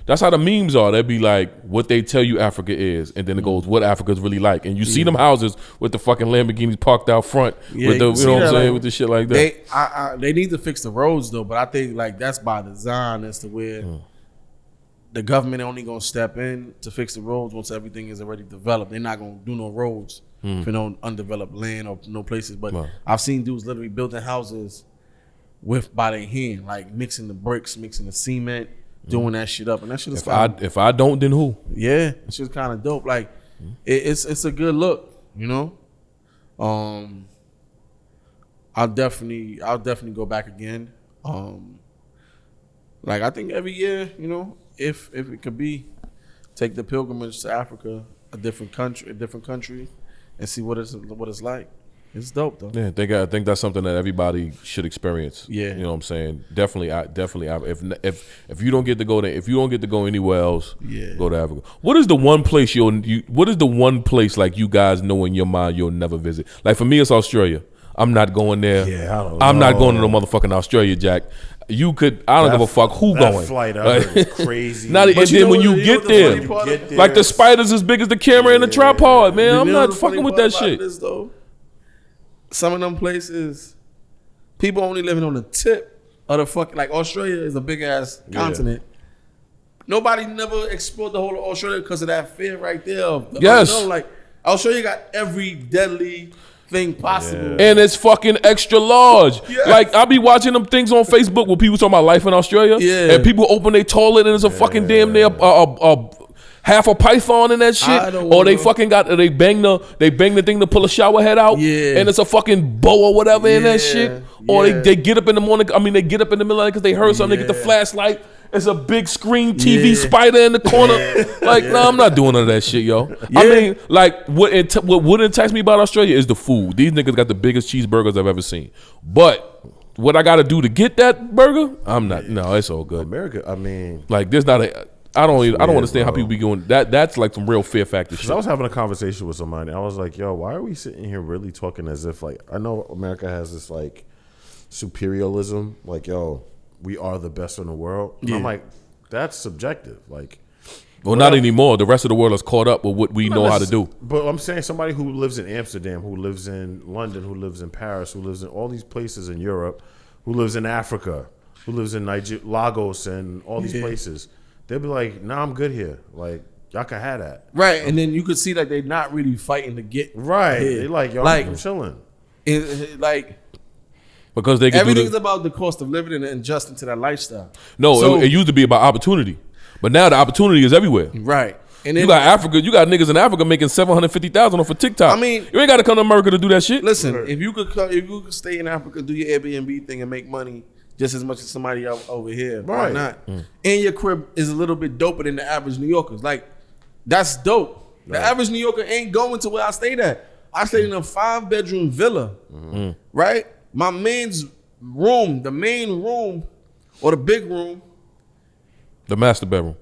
that's how the memes are. They'd be like, what they tell you Africa is, and then it goes, what Africa's really like. And you see them houses with the fucking Lamborghinis parked out front, with the, you know what I'm saying, with the shit like that. They need to fix the roads though, but I think like that's by design as to where the government only gonna step in to fix the roads once everything is already developed. They're not gonna do no roads for no undeveloped land or no places. But I've seen dudes literally building houses by their hand, like mixing the bricks, mixing the cement, doing that shit up, and that shit is fine. If I don't, then who? Yeah, it's just kind of dope. Like it's a good look, you know. I'll definitely go back again. Like I think every year, you know, if it could be, take the pilgrimage to Africa, a different country, and see what it's like. It's dope though. Yeah, I think that's something that everybody should experience. Yeah, you know what I'm saying. Definitely. If you don't get to go there, if you don't get to go anywhere else, go to Africa. What is the one place What is the one place like you guys know in your mind you'll never visit? Like for me, it's Australia. I'm not going there. Yeah, I don't I'm know. not going to no motherfucking Australia, Jack. You could. I don't give a fuck who that going. Flight I heard is crazy. And then when you get there, like the spider's as big as the camera in the tripod, man. I'm not fucking with that shit. Some of them places, people only living on the tip of the fucking, like Australia is a big ass continent. Nobody never explored the whole of Australia because of that fear right there. Yes. Like Australia got every deadly thing possible. And it's fucking extra large. Yes. Like I be watching them things on Facebook where people talking about life in Australia. Yeah. And people open their toilet and it's a fucking damn near half a python in that shit, or they fucking they bang the thing to pull a shower head out, and it's a fucking bow or whatever in that shit, or they get up in the morning. I mean, they get up in the middle of the night because they heard something. They get the flashlight, It's a big screen TV spider in the corner. Like, nah, I'm not doing none of that shit, yo. I mean, like, what wouldn't entice me about Australia is the food. These niggas got the biggest cheeseburgers I've ever seen. But what I got to do to get that burger, I'm not. No, it's all good. America, I mean, like, there's not a. I don't understand how people be going. That's like some real fear factor shit. I was having a conversation with somebody. I was like, yo, why are we sitting here really talking as if, like, I know America has this, like, superialism. Like, yo, we are the best in the world. And I'm like, that's subjective. Like, well, not anymore. The rest of the world is caught up with what we know how to do. But I'm saying somebody who lives in Amsterdam, who lives in London, who lives in Paris, who lives in all these places in Europe, who lives in Africa, who lives in Lagos and all these places, they'll be like, nah, I'm good here. Like, y'all can have that. Right. And then you could see like they're not really fighting to get right. here. They like, yo, like, I'm chilling. Like, because they can everything's about the cost of living and adjusting to that lifestyle. No, so, it used to be about opportunity. But now the opportunity is everywhere. Right. And then, you got Africa, you got niggas in Africa making $750,000 off of TikTok. I mean, you ain't got to come to America to do that shit. Listen, if you could stay in Africa, do your Airbnb thing and make money just as much as somebody else over here, why not? And your crib is a little bit doper than the average New Yorkers. Like, that's dope. The average New Yorker ain't going to where I stayed at. I stayed in a 5-bedroom villa, right? My man's room, the main room or the big room, the master bedroom,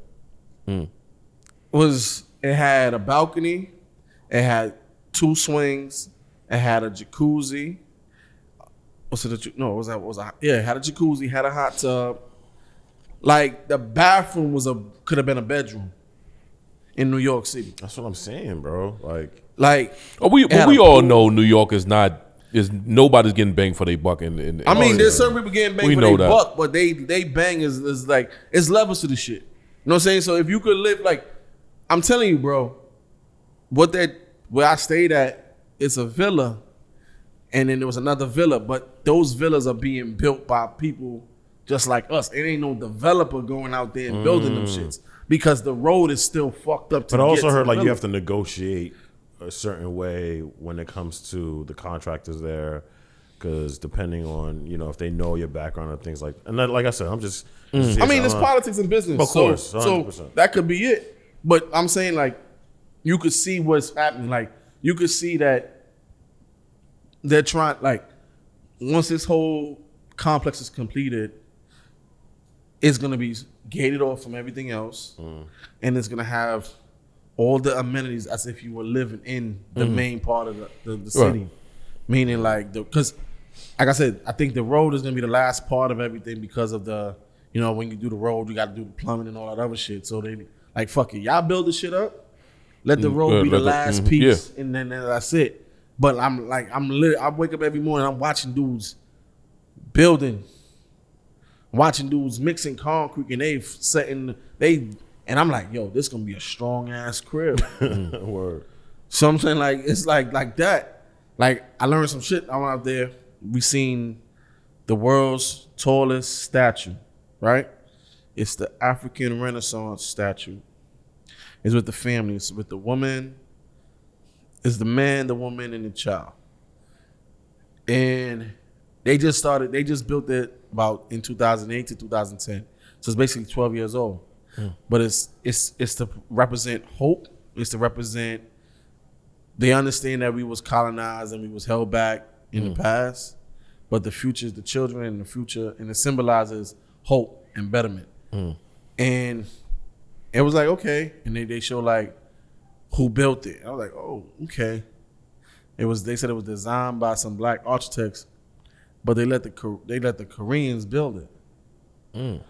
it had a balcony, it had 2 swings, it had a jacuzzi. It had a jacuzzi, had a hot tub. Like, the bathroom could have been a bedroom in New York City. That's what I'm saying, bro. We all know New York is nobody's getting banged for their buck. I mean, there's certain people getting banged for their buck, but they bang is like, it's levels to the shit. You know what I'm saying? So if you could live, like, I'm telling you, bro, where I stayed at, it's a villa, and then there was another villa, but those villas are being built by people just like us. It ain't no developer going out there and building them shits because the road is still fucked up. But I also heard like you have to negotiate a certain way when it comes to the contractors there, because depending on if they know your background and things like. And then, like I said, I'm just. I mean, it's politics and business, of course. So that could be it. But I'm saying, like, you could see what's happening. Like, you could see that they're trying, like, once this whole complex is completed, it's going to be gated off from everything else. And it's going to have all the amenities as if you were living in the main part of the city. Right. Meaning, like, because, like I said, I think the road is going to be the last part of everything because of the, when you do the road, you got to do the plumbing and all that other shit. So they, like, fuck it. Y'all build the shit up. Let the road be the last piece, and then that's it. But I wake up every morning, I'm watching dudes building, watching dudes mixing concrete, and and I'm like, yo, this gonna be a strong ass crib. Word. So I'm saying, like, it's like that. Like, I learned some shit. I went out there. We seen the world's tallest statue, right? It's the African Renaissance statue. It's with the family. It's with the woman. It's the man, the woman, and the child. And they just built it about in 2008 to 2010. So it's basically 12 years old. But it's to represent hope. It's to represent, they understand that we was colonized and we was held back in the past. But the future is the children and the future, and it symbolizes hope and betterment. And it was like, okay. And they show like who built it. I was like, oh, okay. They said it was designed by some black architects, but they let the Koreans build it.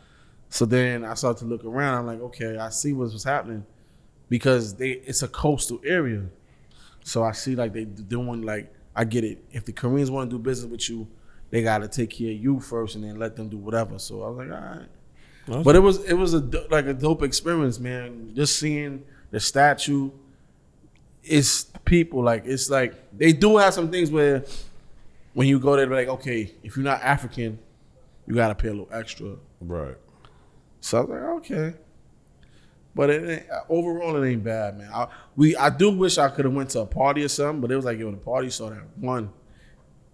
So then I started to look around. I'm like, okay, I see what's happening because it's a coastal area. So I see like they doing, like, I get it. If the Koreans want to do business with you, they got to take care of you first and then let them do whatever. So I was like, all right. But it was a dope experience, man. Just seeing the statue, it's people, like, it's like they do have some things where when you go there, they're like, okay, if you're not African, you gotta pay a little extra. Right. So I was like, okay. But overall, it ain't bad, man. I do wish I could have went to a party or something, but it was like, yo, the party started at 1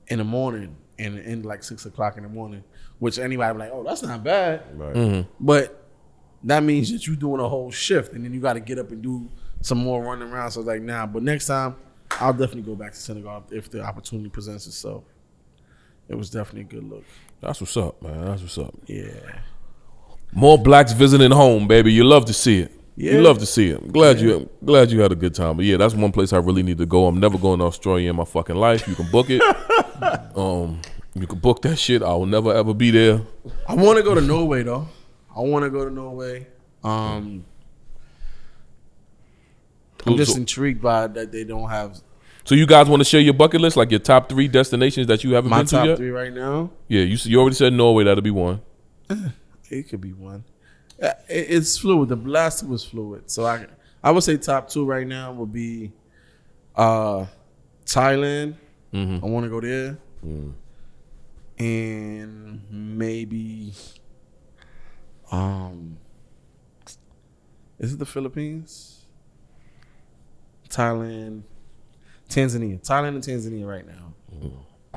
in the morning and ended like 6 o'clock in the morning. Which anybody be like, oh, that's not bad. Right. But that means that you're doing a whole shift, and then you got to get up and do some more running around. So I was like, nah. But next time, I'll definitely go back to Senegal if the opportunity presents itself. It was definitely a good look. That's what's up, man. That's what's up. Yeah. More blacks visiting home, baby. You love to see it. Yeah. You love to see it. I'm glad you had a good time. But yeah, that's one place I really need to go. I'm never going to Australia in my fucking life. You can book it. You can book that shit. I will never ever be there. I want to go to Norway though. I'm just intrigued by that they don't have. So you guys want to share your bucket list, like your top 3 destinations that you haven't My been to yet? My top 3 right now? Yeah, you already said Norway. That'll be one. It could be one. It's fluid. The last was fluid. So I would say top 2 right now would be Thailand. I want to go there. And maybe is it the Philippines? Thailand and Tanzania right now.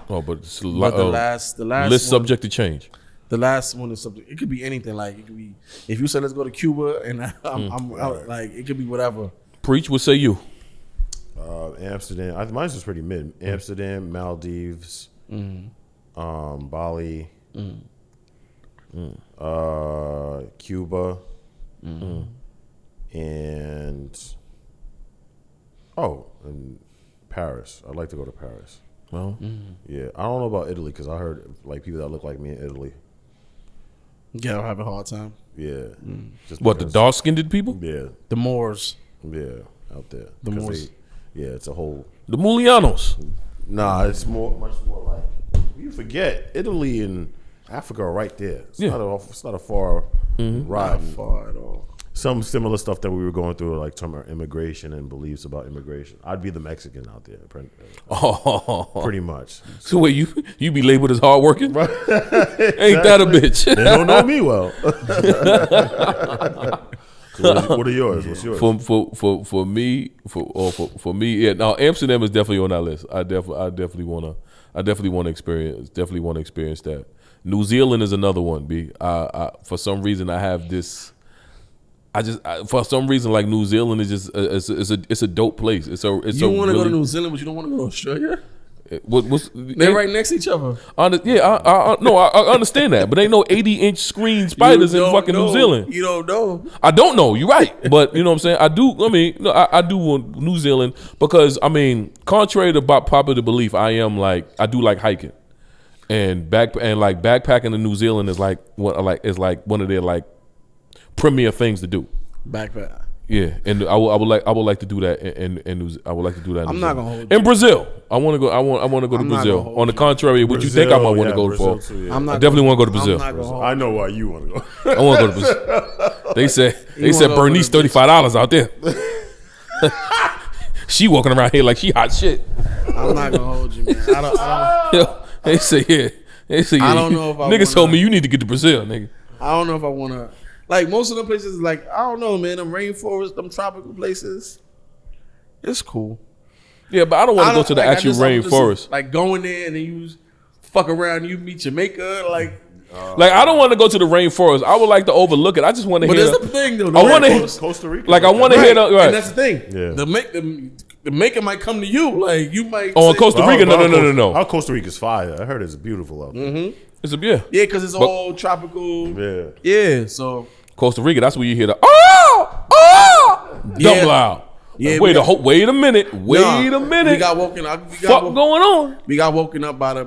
Oh, but it's the last list one, subject to change. The last one is subject. It could be anything. Like it could be if you said let's go to Cuba, and I'm out, like it could be whatever. Preach. What say you? Amsterdam. Mine's just pretty mid. Amsterdam, Maldives, Bali, Cuba, and Paris. I'd like to go to Paris. Well, yeah, I don't know about Italy because I heard like people that look like me in Italy. Yeah, I'll have a hard time. Yeah. Just what, the dark-skinned people? Yeah. The Moors. Yeah, out there. The Moors. It's a whole. The Mulianos. Nah, it's much more like you forget Italy and Africa are right there. It's not a far ride. Not far at all. Some similar stuff that we were going through, like talking about immigration and beliefs about immigration. I'd be the Mexican out there, pretty much. So wait, you be labeled as hardworking? Right. Ain't that a bitch? They don't know me well. So what are yours? What's yours? For me, yeah. Now Amsterdam is definitely on that list. I definitely want to experience that. New Zealand is another one. For some reason I have this. For some reason, like New Zealand is just it's a dope place. You want to go to New Zealand, but you don't want to go to Australia. They're right next to each other. I understand that, but ain't no 80-inch screen spiders in fucking New Zealand. You don't know. I don't know. You're right, but you know what I'm saying. I do. I mean, I do want New Zealand because I mean, contrary to popular belief, I do like hiking, and backpacking in New Zealand is like one of their like premier things to do. Backpack. Yeah, and I would like to do that I would like to do that. I'm not gonna hold you. In Brazil, I want to go. I want to go to Brazil. On the contrary, what you think I might want to go for? Too, yeah. I definitely want to go to Brazil. I know why you want to go. I want to go to Brazil. They said Bernice $35 out there. She walking around here like she hot shit. I'm not gonna hold you, man. I don't. They say yeah. They say yeah. I don't know if niggas told me you need to get to Brazil, nigga. I don't know if I want to. Like most of the places, like I don't know, man. Them rainforests, them tropical places, it's cool. Yeah, but I don't want to go to the actual rainforest. Like going there and then you fuck around, you meet Jamaica, like I don't want to go to the rainforest. I would like to overlook it. I just want to hear. But that's the thing, though. I want to Costa Rica. Like I want to hear the right. And that's the thing. Yeah. The maker might come to you. Like you might. Oh, Costa Rica? No. Our Costa Rica's fire. I heard it's beautiful out there. Mm-hmm. It's a yeah. Yeah, because it's all tropical. Yeah. Yeah. So Costa Rica, that's where you hear the yeah. dumb loud. Yeah, wait a minute. Wait a minute. We got woken up. Going on? We got woken up by the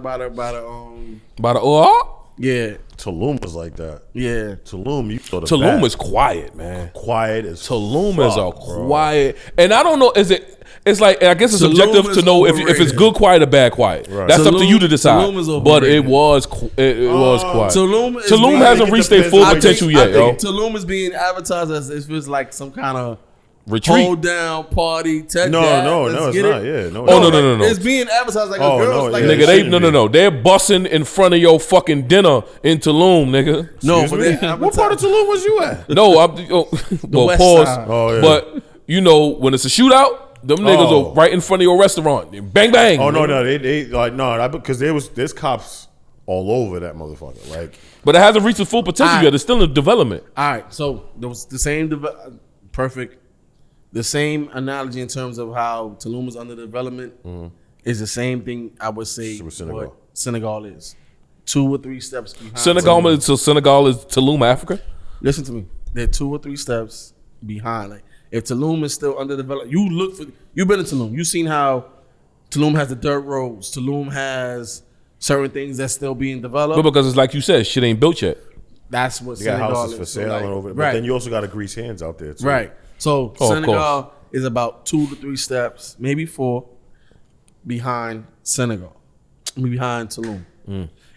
yeah. Tulum was like that. Yeah. Tulum, you thought Tulum is quiet, man. Quiet as Tulum fuck, is a bro. Quiet. And I don't know, it's like, I guess it's Tulum subjective to know if it's good quiet or bad quiet. Right. That's up to you to decide. Tulum is but it was quiet. Tulum hasn't reached their full potential yet, yo. Tulum is being advertised as if it's like some kind of retreat, hold down party. No, it's not. Yeah, no. No. It's being advertised like a girl. Like nigga, no. They're bussing in front of your fucking dinner in Tulum, nigga. No, but what part of Tulum was you at? No, well, pause. Oh, yeah. But you know when it's a shootout. Them niggas are right in front of your restaurant. Bang bang. Oh no, they like no, because there's cops all over that motherfucker. Like, but it hasn't reached its full potential yet. It's still in development. All right, so there was the same perfect. The same analogy in terms of how Tulum is under development is the same thing I would say what Senegal is. 2 or 3 steps behind. Senegal is Tulum, Africa? Listen to me. They're 2 or 3 steps behind. Like if Tulum is still under development, you've been to Tulum. You've seen how Tulum has the dirt roads. Tulum has certain things that's still being developed. But because it's like you said, shit ain't built yet. That's what you got Senegal houses is. for sale like, and over. But then you also got to grease hands out there too. Right. So Senegal is about 2 to 3 steps, maybe 4, behind Senegal, behind Tulum,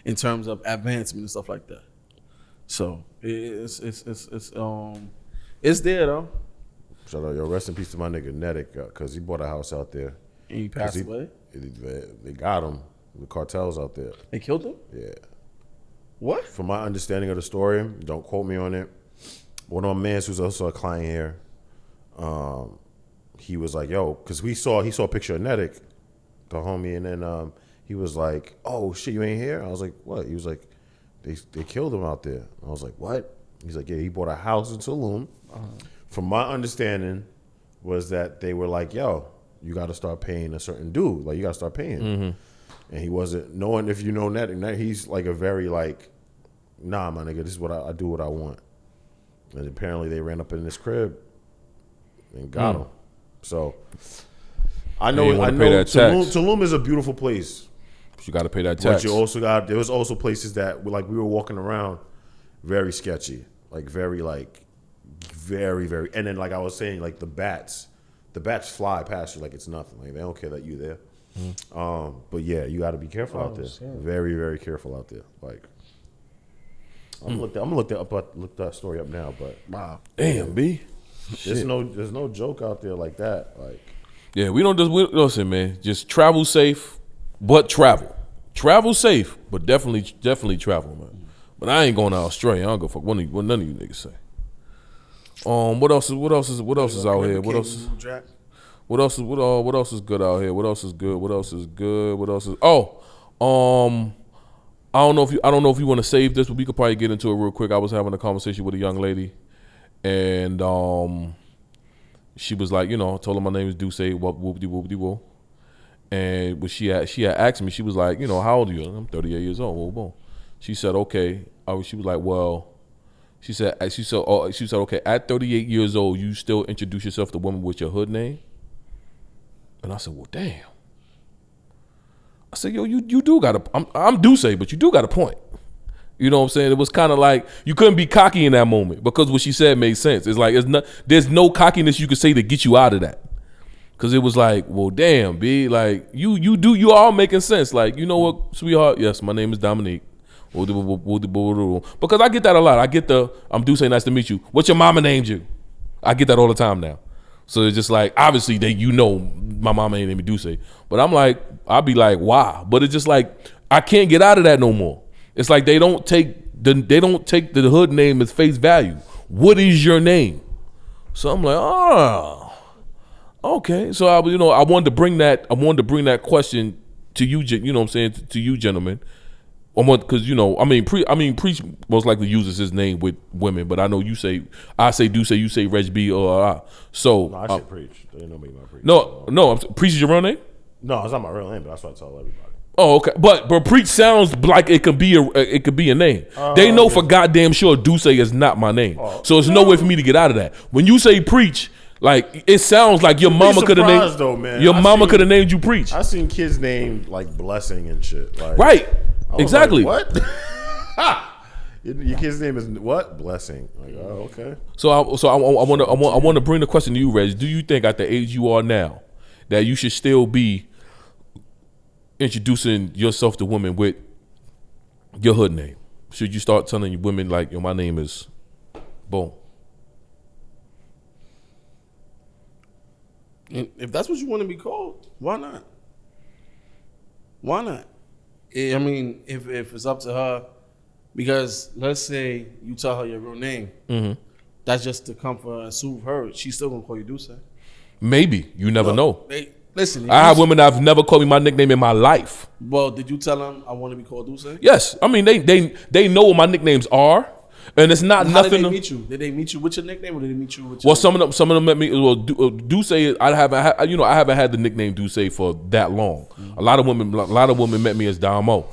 in terms of advancement and stuff like that. So it's there though. Shout out, yo, rest in peace to my nigga Nedick, because he bought a house out there. And he passed away. They got him. The cartels out there. They killed him. Yeah. What? From my understanding of the story, don't quote me on it. One of my mans who's also a client here, he was like, yo, because he saw a picture of Nedick, the homie, and then he was like, oh shit, you ain't here? I was like, what? He was like, they killed him out there. I was like, what? He's like, yeah, he bought a house in Tulum. From my understanding was that they were like, yo, you got to start paying a certain dude. Like, you got to start paying. And he wasn't knowing if you know Nedick. He's like a very like, nah, my nigga, this is what I do what I want. And apparently they ran up in this crib and got him. So I know Tulum is a beautiful place. But you got to pay that tax. But you also there was also places that like we were walking around very sketchy, like very, very, and then like I was saying, like the bats fly past you like it's nothing. Like they don't care that you there. But yeah, you got to be careful out there. Shit. Very, very careful out there. Like I'm gonna look that story up now. But wow, damn, B. There's no joke out there like that. Like, yeah, listen, man. Just travel safe, but travel safe, but definitely travel, man. But I ain't going to Australia. I don't go fuck what none of you niggas say. What else is out here? What else is good out here? What else is good? I don't know if you want to save this, but we could probably get into it real quick. I was having a conversation with a young lady, and she was like, told her my name is Duce, whoop-de-whoop-de-whoop. And when she had asked me, she was like, how old are you? I'm 38 years old. Boom. She said, okay. She was like, well, she said, okay, at 38 years old, you still introduce yourself to women with your hood name? And I said, well, damn. I said, yo, you do got I'm Duce, but you do got a point. You know what I'm saying? It was kind of like you couldn't be cocky in that moment because what she said made sense. It's like there's no cockiness you could say to get you out of that. Cause it was like, well, damn, B, like you all making sense. Like, you know what, sweetheart? Yes, my name is Dominique. Because I get that a lot. I get I'm Duce, nice to meet you. What your mama named you? I get that all the time now. So it's just like, obviously my mama ain't named me Duce. But I'm like, I'll be like, why? But it's just like, I can't get out of that no more. It's like they don't take the hood name as face value. What is your name? So I'm like, okay. So I wanted to bring that question to you. You know what I'm saying, to you gentlemen. Because Preach most likely uses his name with women, but I know I say Duce, you say Reg B or so. No, I say Preach. They know me by Preach. No, Preach is your real name? No, it's not my real name, but that's what I tell everybody. Oh, okay, but Preach sounds like it could be a name. They know for goddamn sure Duce is not my name, so it's no way for me to get out of that. When you say Preach, like it sounds like your mama could have named. Though, man. Your mama could have named you Preach. I seen kids named like Blessing and shit. Like, right. Exactly. Like, what? Your kid's name is what? Blessing. Like, oh, okay. So I want to bring the question to you, Reg. Do you think at the age you are now that you should still be introducing yourself to women with your hood name? Should you start telling women like, yo, my name is boom? And if that's what you want to be called, why not? Why not? I mean, if it's up to her, because let's say you tell her your real name, that's just to comfort and soothe her. She's still gonna call you Duce. Maybe you never know. Listen, I have women that have never called me my nickname in my life. Well, did you tell them I want to be called Deuce? Yes, I mean they know what my nicknames are, and it's not How nothing. did they meet you? Did they meet you with your nickname, or did they meet you with? Well, some of them met me. Well, Duce, I haven't had the nickname Duce for that long. A lot of women met me as Damo.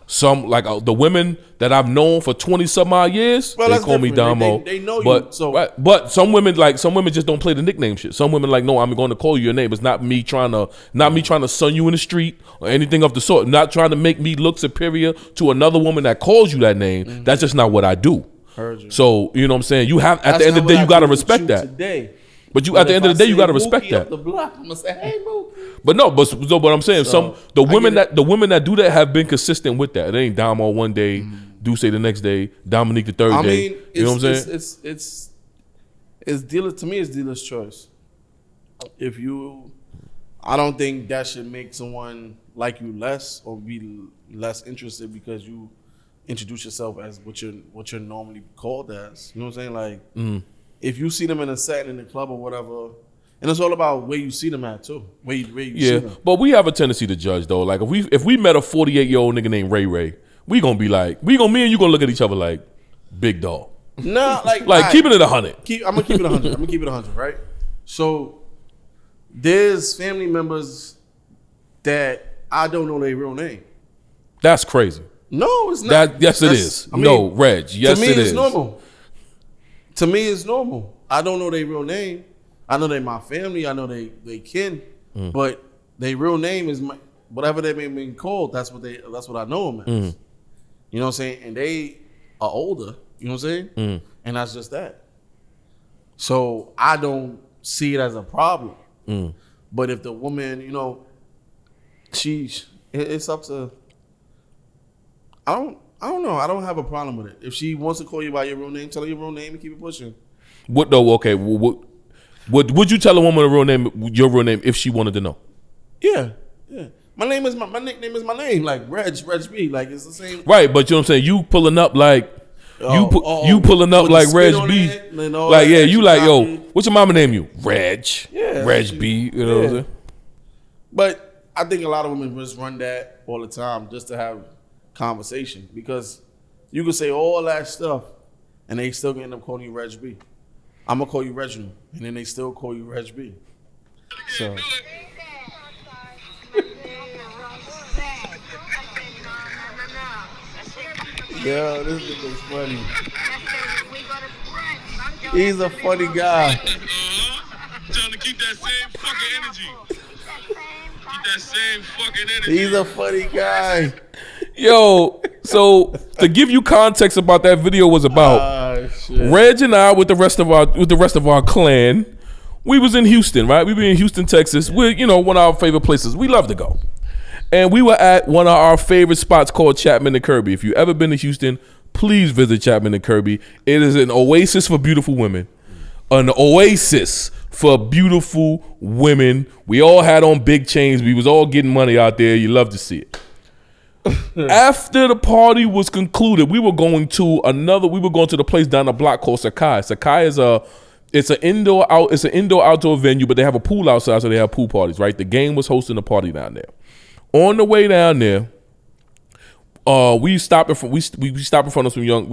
Some like the women that I've known for 20 some odd years, well, they call me different. Damo. They know but, you. So, right, but some women just don't play the nickname shit. Some women like, no, I'm going to call you your name. It's not me trying to sun you in the street or anything of the sort. Not trying to make me look superior to another woman that calls you that name. That's just not what I do. Heard you. So you know what I'm saying. You have at the end of the day, you gotta respect that. Today. But at the end of the day, you gotta respect that. Up the block, I'm gonna say, hey, Mookie. But I'm saying the women that do that have been consistent with that. It ain't Damo one day, Duce the next day, Dominique the third day. Mean, you know what I'm saying? It's dealer to me. It's dealer's choice. I don't think that should make someone like you less or be less interested because you introduce yourself as what you're normally called as. You know what I'm saying? Like, if you see them in a setting in the club or whatever, and it's all about where you see them at too. Where you see them. But we have a tendency to judge though. Like if we met a 48-year-old nigga named Ray Ray, me and you gonna look at each other like big dog. Nah, like right, keeping it 100. I'm gonna keep it 100. I'm gonna keep it 100, right? So there's family members that I don't know their real name. That's crazy. No, it's not. Yes, it is. No, Reg. Yes, it is. To me, it's normal. To me, it's normal. I don't know their real name. I know they my family. I know they kin. But their real name is whatever they may be called. That's what I know them as. You know what I'm saying? And they are older. You know what I'm saying? And that's just that. So I don't see it as a problem. But if the woman, it's up to. I don't know. I don't have a problem with it. If she wants to call you by your real name, tell her your real name and keep it pushing. What though? Okay. Would you tell a woman your real name if she wanted to know? Yeah. My nickname is my name. Like Reg B. Like it's the same. Right, but you know what I'm saying? You pulling up like you pulling up like Reg B. Like you like yo. What's your mama name? You Reg. Yeah. Reg B. You know what I'm saying? But I think a lot of women just run that all the time just to have conversation because you can say all that stuff and they still gonna end up calling you Reg B. I'm gonna call you Reginald, and then they still call you Reg B. So. Yo, this nigga's funny. He's a funny guy. Trying to keep that same fucking energy. Keep that same fucking energy. He's a funny guy. Yo, so to give you context about that video was about Reg and I with the rest of our clan, we was in Houston, right? We were in Houston, Texas. We're one of our favorite places. We love to go. And we were at one of our favorite spots called Chapman and Kirby. If you've ever been to Houston, please visit Chapman and Kirby. It is an oasis for beautiful women. An oasis for beautiful women. We all had on big chains. We was all getting money out there. You love to see it. After the party was concluded, we were going to the place down the block called Sakai. Sakai is an indoor outdoor venue, but they have a pool outside, so they have pool parties, right? The game was hosting a party down there. On the way down there, we stopped in front of some young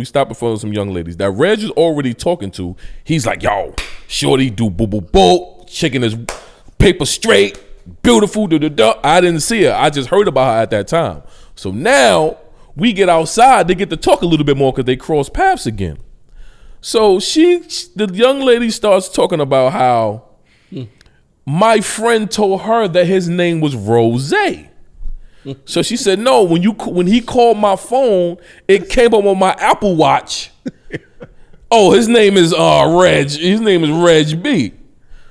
ladies that Reg is already talking to. He's like, yo, shorty do boo boo boo, chicken is paper straight, beautiful, I didn't see her. I just heard about her at that time. So now we get outside to get to talk a little bit more because they cross paths again. So the young lady starts talking about how my friend told her that his name was Rose. So she said, no, when he called my phone, it came up on my Apple Watch. Oh, his name is Reg. His name is Reg B.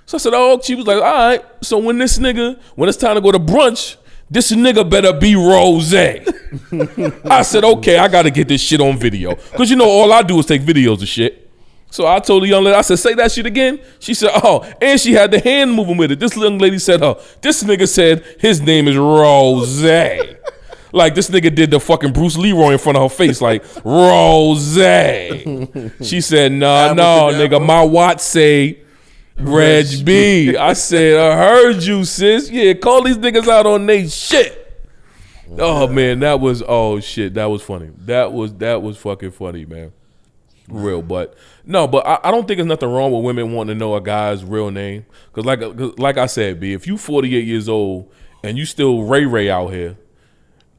So I said, oh, she was like, all right. So when it's time to go to brunch, this nigga better be Rose. I said, okay, I got to get this shit on video. Because all I do is take videos of shit. So I told the young lady, I said, say that shit again. She said, oh, and she had the hand moving with it. This young lady said, this nigga said his name is Rose. Like this nigga did the fucking Bruce Leroy in front of her face, like, Rose. She said, no, nigga, my watch say Reg B. I said, I heard you, sis. Yeah, call these niggas out on they shit. Oh man, that was that was funny. That was fucking funny, man. Real, but I don't think there's nothing wrong with women wanting to know a guy's real name. Cause like I said, B, if you 48 years old and you still Ray out here,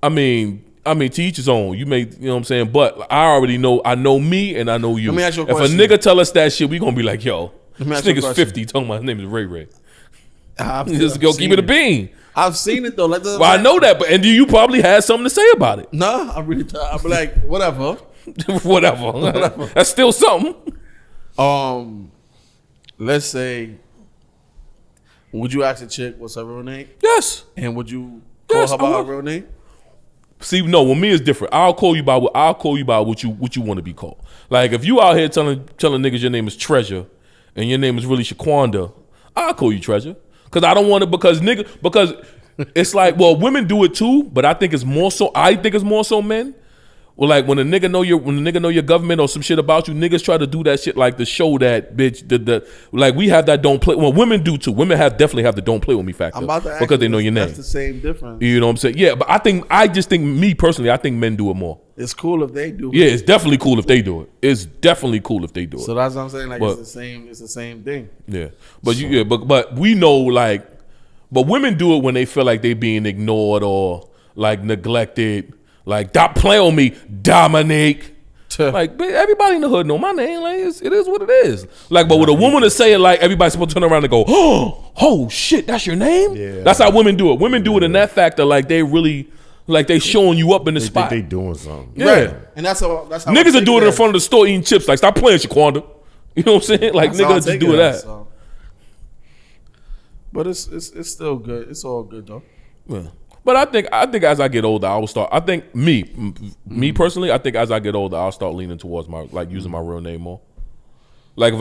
I mean, to each his own. You know what I'm saying? But I already know, I know me and I know you. Let me ask you a if question. a nigga tell us that shit, we gonna be like, yo, Let me this ask you a nigga's question. 50 talking about his name is Ray. I've Just go keep it a bean. I've seen it though. Like, Well, I know that, but and you probably had something to say about it. No, I'm really. I'm like, whatever. Whatever. That's still something. Let's say, would you ask a chick what's her real name? Yes. And would you call Yes, her I by her would. real name? See, no, with me it's different. I'll call you by what you want to be called. Like if you out here telling niggas your name is Treasure and your name is really Shaquanda, I'll call you Treasure. Cause I don't want it because it's like, well, women do it too, but I think it's more so men. Well, like when a nigga know your government or some shit about you, niggas try to do that shit like to show that bitch like we have that don't play. Well, women do too. Women definitely have the don't play with me factor I'm about to ask because you, they know your name. That's the same difference. You know what I'm saying? Yeah, but I just think me personally, I think men do it more. It's cool if they do. Yeah, it's definitely cool if they do it. It's definitely cool if they do it. So that's what I'm saying. Like But- it's the same thing. Yeah, but we know like, but women do it when they feel like they being ignored or like neglected. Like, stop playing on me, Dominique. Like, but everybody in the hood know my name. Like, it is what it is. Like, but with a woman to say it, like everybody's supposed to turn around and go, oh shit, that's your name. Yeah. That's how women do it. Women do it in that factor, like they really, like they showing you up in the They spot. think they doing something. Yeah. Right. And that's how Niggas are doing it in front of the store eating chips. Like, stop playing, Shaquanda. You know what I'm saying? Like, niggas just do that. So. But it's still good. It's all good though. Yeah. But I think as I get older, I will start. I think me personally, I think as I get older, I'll start leaning towards my using my real name more. Like if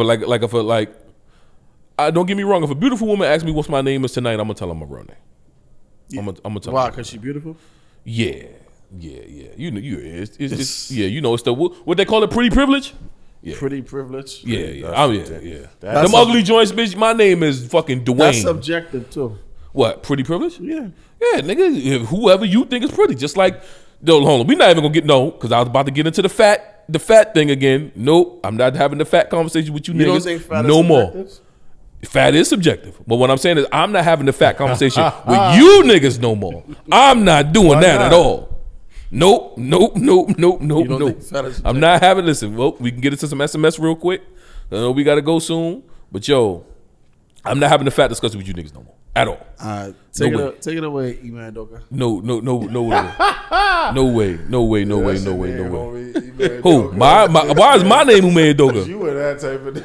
don't get me wrong. If a beautiful woman asks me what's my name is tonight, I'm gonna tell her my real name. Yeah. I'm gonna tell her. Why? Because she beautiful. Yeah. You know, it's you know, it's the what they call it, pretty privilege. Yeah. Pretty privilege. Yeah. Yeah. Them ugly joints, bitch. My name is fucking Dwayne. That's subjective too. What? Pretty privilege? Yeah. Yeah, nigga. Whoever you think is pretty, just like. Hold on. We not even gonna get because I was about to get into the fat thing again. Nope, I'm not having the fat conversation with you, You niggas. don't think fat no is more. subjective? Fat is subjective, but what I'm saying is I'm not having the fat conversation with you niggas no more. I'm not doing that at all. Nope. don't think fat is I'm not having. Listen, well, we can get into some SMS real quick. I know we gotta go soon, but yo, I'm not having the fat discussion with you niggas no more at all. Take way. it away, Iman Doka. No way. No way. Who? Why is my name Umair Doga? You were that type of.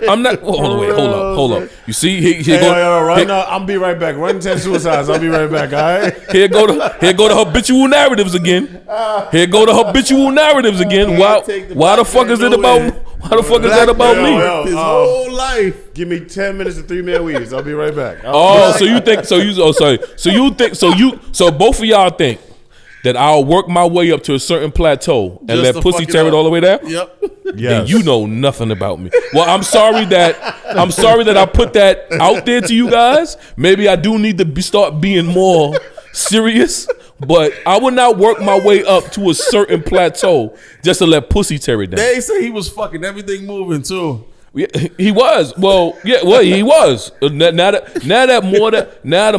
I'm not. Hold up. You see, Right now, I'll be right back. Run 10 suicides. I'll be right back. All right. Here go the habitual narratives again. Why the fuck is it about? Why the fuck is that about me? His whole life. Give me 10 minutes and 3 man weaves. I'll be right back. So you think? So both of y'all think that I'll work my way up to a certain plateau and Just let to pussy fuck it tear it up. all the way there? Yep. Then you know nothing about me. Well, I'm sorry that I put that out there to you guys. Maybe I do need to start being more serious, but I would not work my way up to a certain plateau just to let pussy tear it down. They say he was fucking everything moving too. Yeah, he was. Well, he was. Now the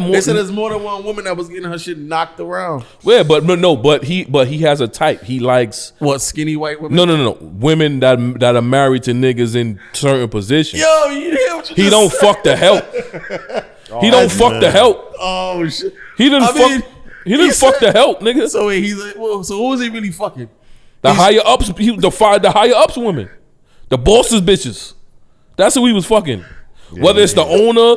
more. They said there's more than one woman that was getting her shit knocked around. Yeah, but he has a type. He likes What, skinny white women? no. Women that are married to niggas in certain positions. Yo, you hear what you He just don't said? fuck the help. He don't fuck the help. Oh shit. He didn't I fuck. mean, He didn't he fuck said- the help, nigga. So wait, he's like, well, so who is he really fucking? The higher ups, the higher ups women, the bosses bitches. That's who he was fucking. Whether it's the owner,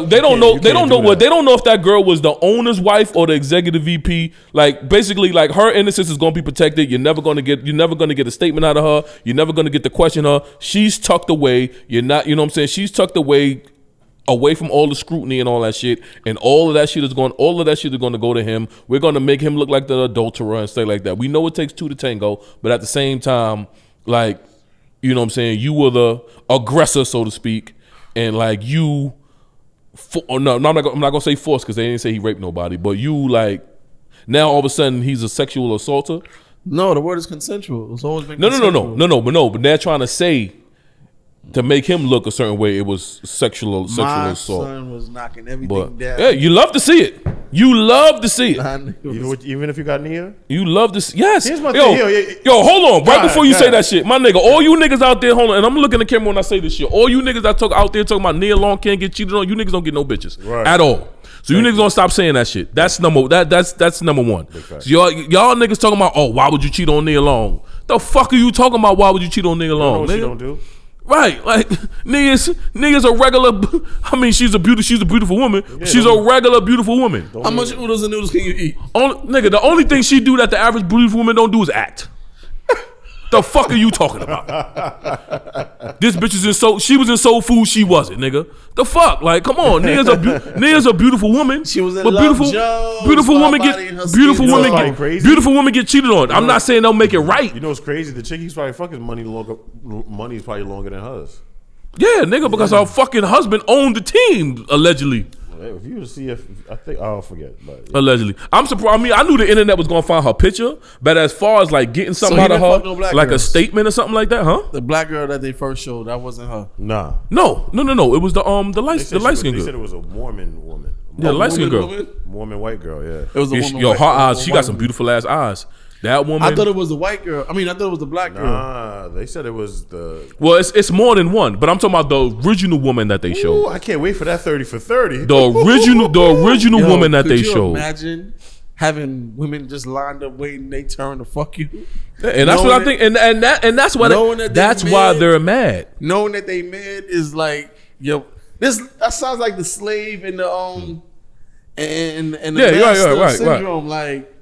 they don't know. They don't know They don't know if that girl was the owner's wife or the executive VP. Like basically, like her innocence is gonna be protected. You're never gonna get a statement out of her. You're never gonna get to question her. She's tucked away. You're not. You know what I'm saying? She's tucked away from all the scrutiny and all that shit, and all of that shit is going to go to him. We're going to make him look like the adulterer and stuff like that. We know it takes two to tango, but at the same time, like, you know what I'm saying, you were the aggressor, so to speak, and like you, I'm not gonna say force because they didn't say he raped nobody, but you like now all of a sudden he's a sexual assaulter. No, the word is consensual. It's always been No, consensual. but they're trying to say to make him look a certain way. It was sexual assault. My son was knocking everything down. Yeah, you love to see it. You love to see it. Even if you got Nia? You love to see. Yes. Here's my yo, thing. yo, hold on. Right God, before you God. say that shit, my nigga, all you niggas out there, hold on, and I'm looking at the camera when I say this shit. All you niggas that talk out there talking about Nia Long can't get cheated on, you niggas don't get no bitches at all. So you niggas don't stop saying that shit. That's number one. So y'all niggas talking about, oh, why would you cheat on Nia Long? The fuck are you talking about? Why would you cheat on Nia Long? What she don't do? Right, like Nia's a regular. I mean, she's a beautiful woman. She's a regular beautiful woman. How much oodles and noodles can you eat? Nigga, the only thing she do that the average beautiful woman don't do is act. The fuck are you talking about? This bitch is in soul. She was in Soul Food. She wasn't, nigga. The fuck, like, come on. Nia's a beautiful woman. She was in but Love Jones, beautiful woman get crazy? beautiful women get cheated on. I'm not saying they'll make it right. You know what's crazy? The chick he's probably fucking money is probably longer than hers. Yeah, nigga, because her fucking husband owned the team allegedly. If you see I think I'll forget. But yeah. Allegedly, I'm surprised. I mean, I knew the internet was gonna find her picture, but as far as like getting something out of her, like a statement or something like that, huh? The black girl that they first showed, that wasn't her. Nah. No. It was the light skin They girl. said it was a Mormon woman. Yeah, light skin girl. Mormon white girl. Yeah. It was a woman. Yo, her eyes. She got some beautiful ass eyes. That woman. I thought it was the white girl. I mean, I thought it was the black girl. Nah, they said it was the. Well, it's more than one, but I'm talking about the original woman that they showed. Ooh, I can't wait for that 30 for 30. The original Yo, woman that they could you showed. Imagine having women just lined up waiting they turn to fuck you. And that's what I think, and that's why why they're mad. Knowing that they mad is like, yo, that sounds like the slave and the and the master syndrome. Like,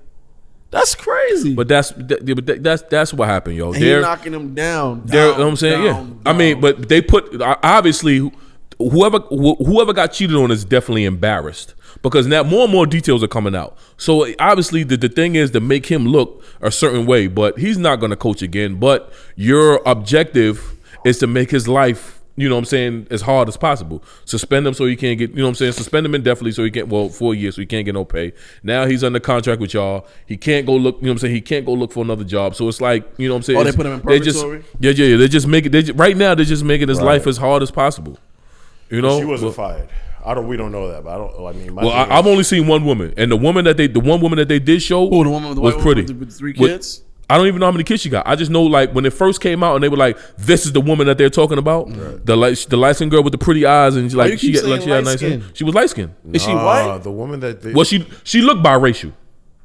that's crazy. But that's what happened, yo. And they're knocking them down. You know what I'm saying? Down. I mean, but they put obviously whoever got cheated on is definitely embarrassed because now more and more details are coming out. So obviously the thing is to make him look a certain way, but he's not going to coach again. But your objective is to make his life, you know what I'm saying, as hard as possible. Suspend him so he can't get, you know what I'm saying, suspend him indefinitely so he can't, 4 years so he can't get no pay. Now he's under contract with y'all. He can't go look, you know what I'm saying, he can't go look for another job. So it's like, you know what I'm saying. Oh, they put him in purgatory? They're just making, right now they're just making his life as hard as possible. You know? She wasn't fired. We don't know that, but I mean, I've only seen one woman, and the one woman that they did show the woman with the was pretty. With the 3 kids? I don't even know how many kids she got. I just know, like, when it first came out and they were like, this is the woman that they're talking about. Right. The light-skinned girl with the pretty eyes and she had nice skin. She was light-skinned. Is she white? The woman that they... Well, she looked biracial.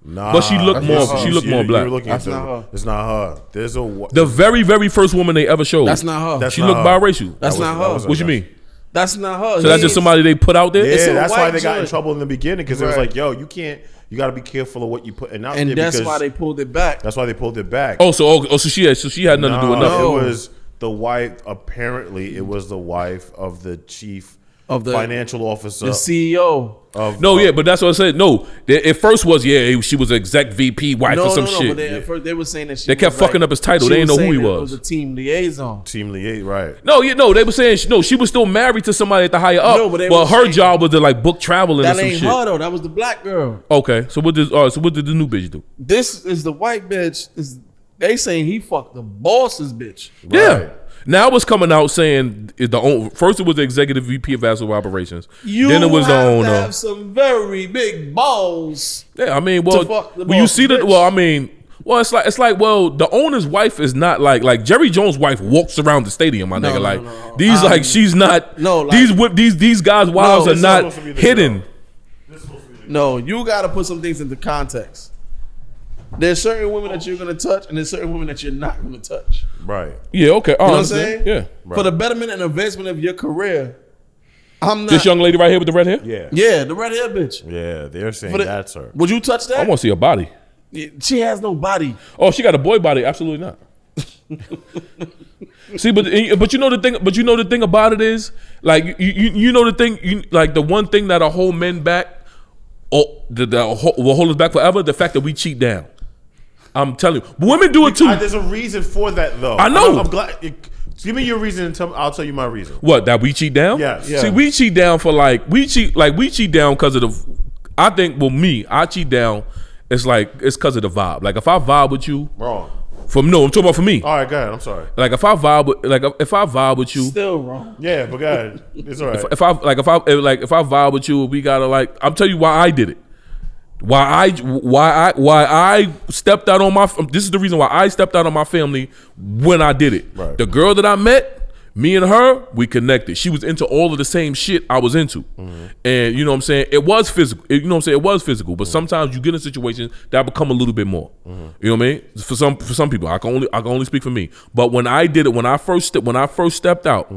Nah. But she looked more black. That's not her. It's not her. There's a... The very, very first woman they ever showed. That's not her. She looked biracial. That's not her. What you mean? That's not her. So that's just somebody they put out there? Yeah, that's why they got in trouble in the beginning because it was like, yo, you can't... You got to be careful of what you put out there. And that's why they pulled it back. That's why they pulled it back. So she had nothing to do with nothing. It was the wife. Apparently, it was the wife of the chief of the financial officer, the CEO. But that's what I said. No, at first was she was exec VP wife or some shit. But at first they were saying that she they kept fucking up his title. They didn't know who he was. It was a team liaison. Right? No, they were saying she was still married to somebody at the higher up. No, but her job was to like book traveling and some shit. That ain't her though. That was the black girl. Okay, so what did the new bitch do? This is the white bitch. They saying he fucked the boss's bitch. Right. Yeah. Now it's coming out saying first it was the executive VP of Vascular Operations. Then it was the owner. You have some very big balls. Yeah, I mean, you see that. Well, I mean, it's like the owner's wife is not like Jerry Jones' wife walks around the stadium, my nigga. No. She's not. No, like, these guys' wives are not hidden. No, you got to put some things into context. There's certain women that you're going to touch, and there's certain women that you're not going to touch. Right. Yeah, okay. You know what I'm saying? Yeah. Right. For the betterment and advancement of your career, I'm not. This young lady right here with the red hair? Yeah. Yeah, the red hair bitch. Yeah, they're saying that's her. Would you touch that? I want to see her body. She has no body. Oh, she got a boy body? Absolutely not. See, but you know the thing. But you know the thing about it is, like you know the thing. Like the one thing that'll hold men back, or will hold us back forever. The fact that we cheat down. I'm telling you, women do it too. There's a reason for that, though. I know. I'm glad. Give me your reason and I'll tell you my reason. What, that we cheat down? Yes. Yeah. See, we cheat down for we cheat down because of the. I think I cheat down. It's because of the vibe. Like if I vibe with you, Wrong. I'm talking about for me. All right, go ahead. I'm sorry. Like if I vibe with you, Still wrong. Yeah, but go ahead. It's all right. if I vibe with you, we gotta I'm telling you why I did it. Why I stepped out on my. This is the reason why I stepped out on my family when I did it. Right. The girl that I met, me and her, we connected. She was into all of the same shit I was into, and you know what I'm saying. It was physical. You know what I'm saying. It was physical, but sometimes you get in situations that become a little bit more. You know what I mean. For some people, I can only speak for me. But when I did it, when I first stepped out,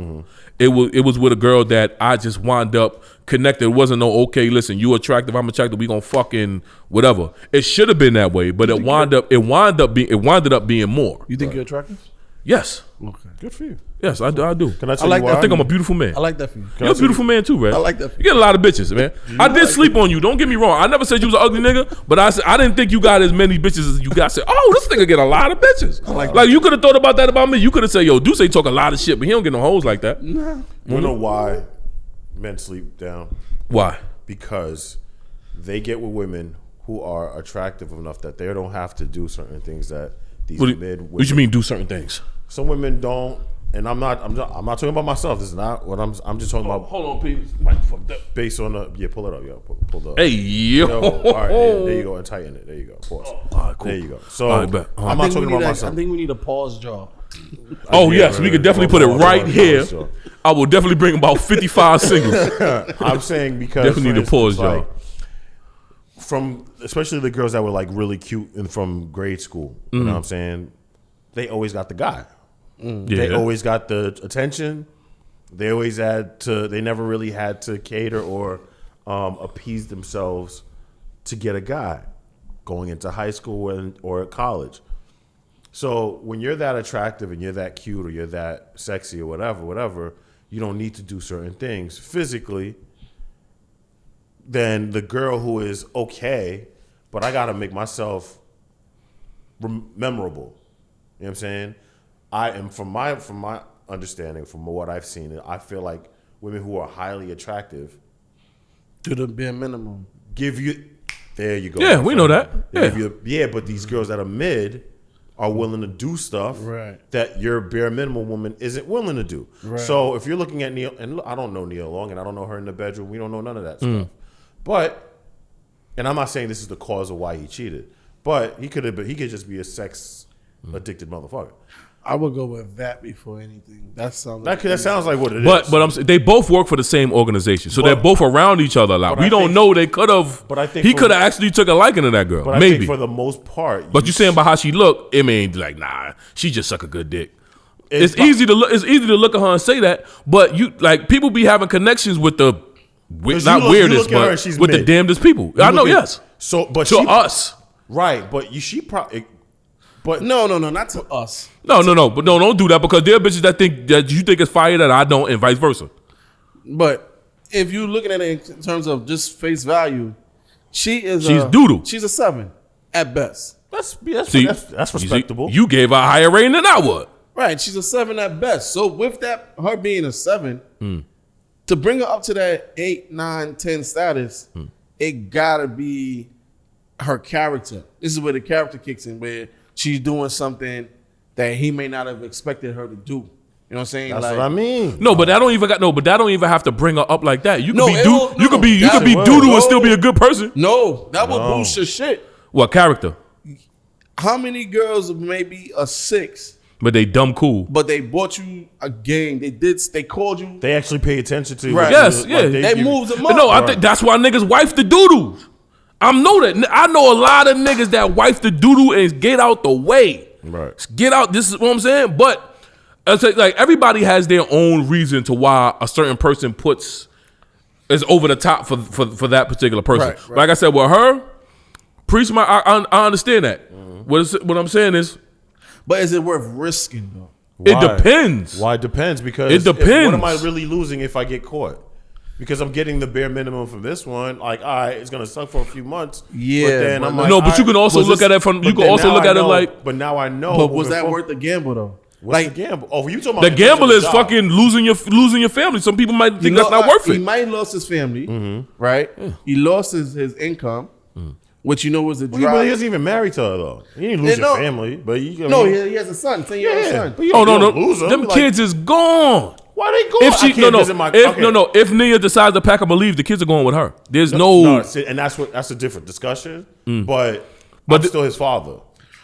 it was with a girl that I just wound up connected. It wasn't no okay. Listen, you attractive, I'm attractive. We gonna fucking whatever. It should have been that way, but it wound up being more. You think you're attractive? Yes, Okay. Good for you. yes, I do. Can I tell like you that. why? I think I'm a beautiful man. I like that for you. You're a beautiful man too, man. I like that for You get a lot of bitches, man. I did sleep on you. Don't get me wrong. I never said you was an ugly nigga, but I said I didn't think you got as many bitches as you got. I said, oh, this nigga get a lot of bitches. Like you could have thought about that about me. You could have said, yo, Deuce talk a lot of shit, but he don't get no hoes like that. You know why men sleep down? Why? Because they get with women who are attractive enough that they don't have to do certain things that these What women. you mean do certain things? Some women don't, and I'm not talking about myself. This is not what I'm just talking about Hold on, Pete. Mic fucked up. based on the pull it up, yo, pull it up. Hey, yo. All right, there you go, and tighten it. There you go. Pause. All right, cool. There you go. So All right, bet. I'm not talking about I myself. think we need a pause jaw. Oh Yeah, yes, we could definitely put it right here. Sure. I will definitely bring about 55 singles. I'm saying because Definitely for need to pause, instance, y'all. From especially the girls that were like really cute and from grade school, you know what I'm saying? They always got the guy. They Yeah. always got the attention. They always they never really had to cater or appease themselves to get a guy going into high school or college. So when you're that attractive and you're that cute or you're that sexy or whatever, you don't need to do certain things physically. Then the girl who is okay, but I got to make myself memorable. You know what I'm saying? I am from my understanding, from what I've seen, I feel like women who are highly attractive To the bare minimum. give you. There you go. Yeah, my we friend. know that. They Yeah. give you but these girls that are mid are willing to do stuff Right. that your bare minimum woman isn't willing to do. Right. So if you're looking at Neil, and I don't know Neil Long, and I don't know her in the bedroom, we don't know none of that Mm. stuff. But, and I'm not saying this is the cause of why he cheated, but he could just be a sex addicted motherfucker. I would go with that before anything. That sounds That sounds like what it is. But I'm saying they both work for the same organization, so they're both around each other a lot. but We I don't think- know. They could have. but I think he for- could have actually took a liking to that girl. But I Maybe. think for the most part, But you saying about how she looked, it mean like nah, she just suck a good dick. It's It's easy to look. It's easy to look at her and say that, but you like people be having connections with the not you weirdest, look at her but and she's with the mid. damnedest people. I know, look at- yes. So, but To she, us, right? But she probably, but No, not to us. no, but no, don't do that because there are bitches that think that you think it's fire that I don't, and vice versa. But if you're looking at it in terms of just face value, she's doodle. She's a 7 at best. that's See, that's you see, respectable. You gave her a higher rating than I would. Right, she's a 7 at best. So with that, her being a 7, to bring her up to that 8, 9, 10 status, it gotta be her character. This is where the character kicks in, where she's doing something that he may not have expected her to do. You know what I'm saying? That's what I mean. No, but that don't even have to bring her up like that. You could No, be it won't- you could be no, that- doodle no. and still be a good person. No, that would No. boost your shit. What character? How many girls may be a 6, But they dumb cool. but they bought you a game? They called you. They actually pay attention to Right. Yes, yeah. They give- moved them But up. no, I think that's why niggas wife the doodle. I know that. I know a lot of niggas that wife the doodle and get out the way. Right. Get out. This is what I'm saying. But I say, like everybody has their own reason to why a certain person is over the top for that particular person. Right. Like I said, with her, I understand that. What I'm saying is, But is it worth risking though? it Why? depends. Why? It depends because It depends. what am I really losing if I get caught? Because I'm getting the bare minimum from this one. Like, all right, it's gonna suck for a few months. Yeah, but then but I'm like, No, but you all can right, also was look this- at it from. but You can then also now look I at it know- like. But now I know. But was moving that forward- worth the gamble though? What's like the gamble? Oh, you talking about The in terms of gamble the is job. fucking losing your family. Some people might think that's not worth He it. might lost his family, right? He lost his income, which was a Well, but he drive. isn't even married to her though. He didn't lose Yeah, your no. family, but he He has a son, 10-year-old son. But you Oh don't, no, you don't lose them. them Like, kids is gone. Why they go? If I she can't visit my if Nia decides to pack up and leave, the kids are going with her. There's no, see, and that's a different discussion. But I'm still his father.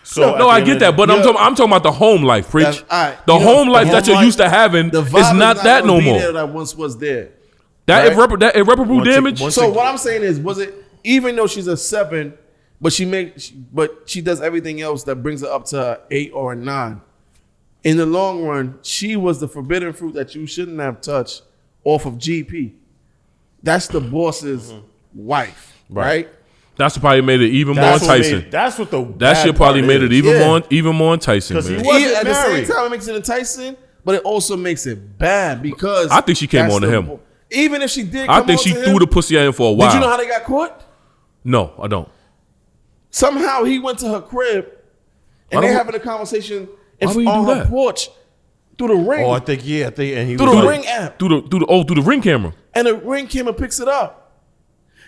So no, I get that, but I'm talking about the home life, Preach. That's- all right. The You know, home life the that home you're used to having The is vibe not that gonna no be more. there that once was there. That Right? that irreparable damage. So what I'm saying is, was it even though she's a 7, but she does everything else that brings her up to a 8 or a 9. In the long run, she was the forbidden fruit that you shouldn't have touched off of GP. That's the boss's wife, right? That's what probably made it even more enticing. That's what the That bad shit probably part made it is. even more enticing. 'Cause he Man. wasn't At the same married. time, it makes it enticing, but it also makes it bad because I think she came that's on to the him. Even if she did, I come think on she to threw him, the pussy at him for a while. Did you know how they got caught? No, I don't. Somehow he went to her crib and Why they don't- having a conversation Why would you on do her that? porch through the ring, Oh, I think, and he through was the like, ring app, Through the ring camera. and the ring camera picks it up.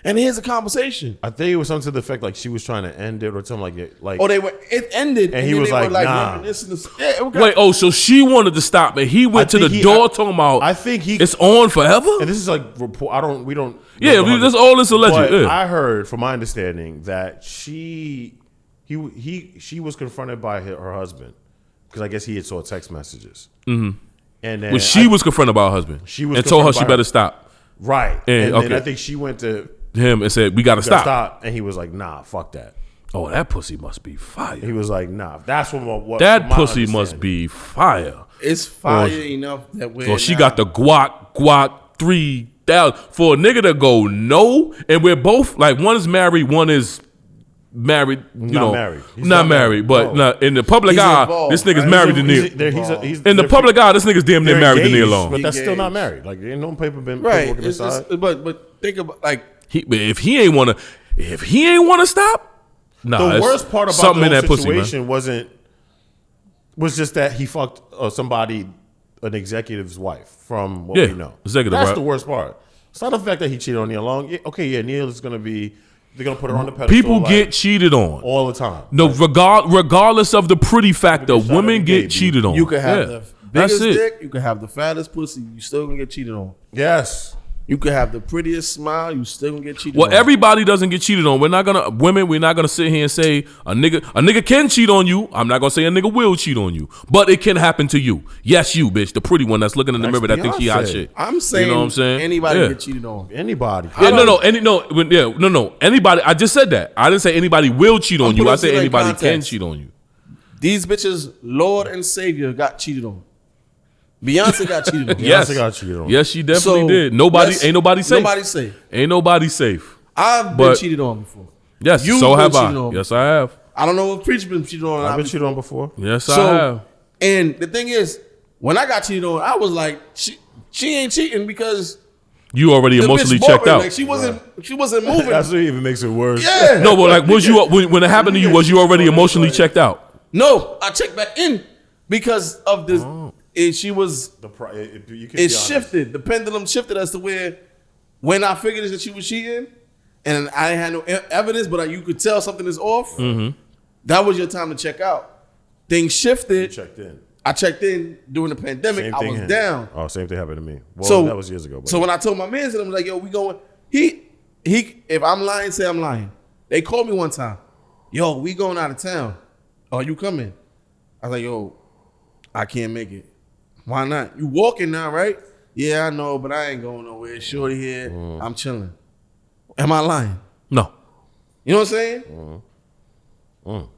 And here's a conversation. I think it was something to the effect like she was trying to end it or something like it. Like, Oh, it ended, And he then was they were like, nah. reminiscing of- yeah, it got- Wait, so she wanted to stop, and he went I to the think he- door I- talking about. I think he- it's on forever. and this is like report. We don't. Yeah, know that's all this alleged. But Yeah. I heard, from my understanding, that she was confronted by her husband because I guess he had saw text messages. Mm-hmm. And then Well, she was confronted by her husband. She was and told her confronted she by better her- stop right. And, And okay. then I think she went to him and said, "We got to stop." and he was like, "Nah, fuck that." Oh, that pussy must be fire. He was like, "Nah, that's what That from my pussy must understanding. be fire. it's fire enough that we're So she got the guac 3,000 for a nigga to go no, and we're both like one is married, one is married. Not married. He's not not married, married. but No. not, in the public He's eye, involved, this nigga's right? married to Neil. In the public eye, this nigga's damn near they're married to Neil engaged, Long. but that's still not Engaged. married. Like, ain't no paper been right. paperwork It's inside. just, but think about like But if he ain't wanna stop, nah. The it's worst part about something the in whole that pussy, man. situation was just that he fucked somebody, an executive's wife, from what Yeah, we know. executive, That's right. the worst part. It's not the fact that he cheated on Neil Long. Yeah, okay, yeah, Neil is gonna be. They're gonna put her on the pedestal. People like, get cheated on. all the time. No, regardless of the pretty factor, get shot women every get day, cheated on. you could have Yeah. the That's biggest it. dick, you could have the fattest pussy, you still gonna get cheated on. Yes. You could have the prettiest smile, you still gonna get cheated Well, on. everybody doesn't get cheated on. We're not gonna sit here and say a nigga can cheat on you. I'm not gonna say a nigga will cheat on you, but it can happen to you. Yes, you bitch, the pretty one that's looking in the That's mirror that thinks she hot Beyonce. shit. I'm saying, you know what I'm saying? anybody Yeah. get cheated on. Anybody. Yeah, no. Anybody. I just said that. I didn't say anybody will cheat on I'm you. I putting said it in anybody can context. cheat on you. These bitches, Lord and Savior, got cheated on. Beyonce got cheated on. Yes, Beyonce got cheated on. Yes, she definitely So, did. Ain't nobody safe. Nobody safe. Ain't nobody safe. I've been But- cheated on before. Yes, You've so been have I. cheated on. Yes, I have. I don't know if Preacher been cheated on. I've been cheated on before. Yes, So, I have. and the thing is, when I got cheated on, I was like, she ain't cheating because You already the emotionally bitch checked boring. out. Like, she wasn't moving. That's what even makes it worse. Yeah. No, but like, was you when it happened to you? Was you already emotionally checked out? No, I checked back in because of this. She was. You can It be honest. shifted. The pendulum shifted as to where, when I figured that she was cheating, and I had no evidence, but you could tell something is off. That was your time to check out. Things shifted. You checked in. I checked in during the pandemic. Same I thing was here. down. Oh, same thing happened to me. Well, So that was years ago. But So when I told my man, I'm like, "Yo, we going." He. If I'm lying, say I'm lying. They called me one time. Yo, we going out of town. Are you coming? I was like, "Yo, I can't make it." Why not? You walking now, right? Yeah, I know, but I ain't going nowhere. Shorty here. I'm chilling. Am I lying? No. You know what I'm saying?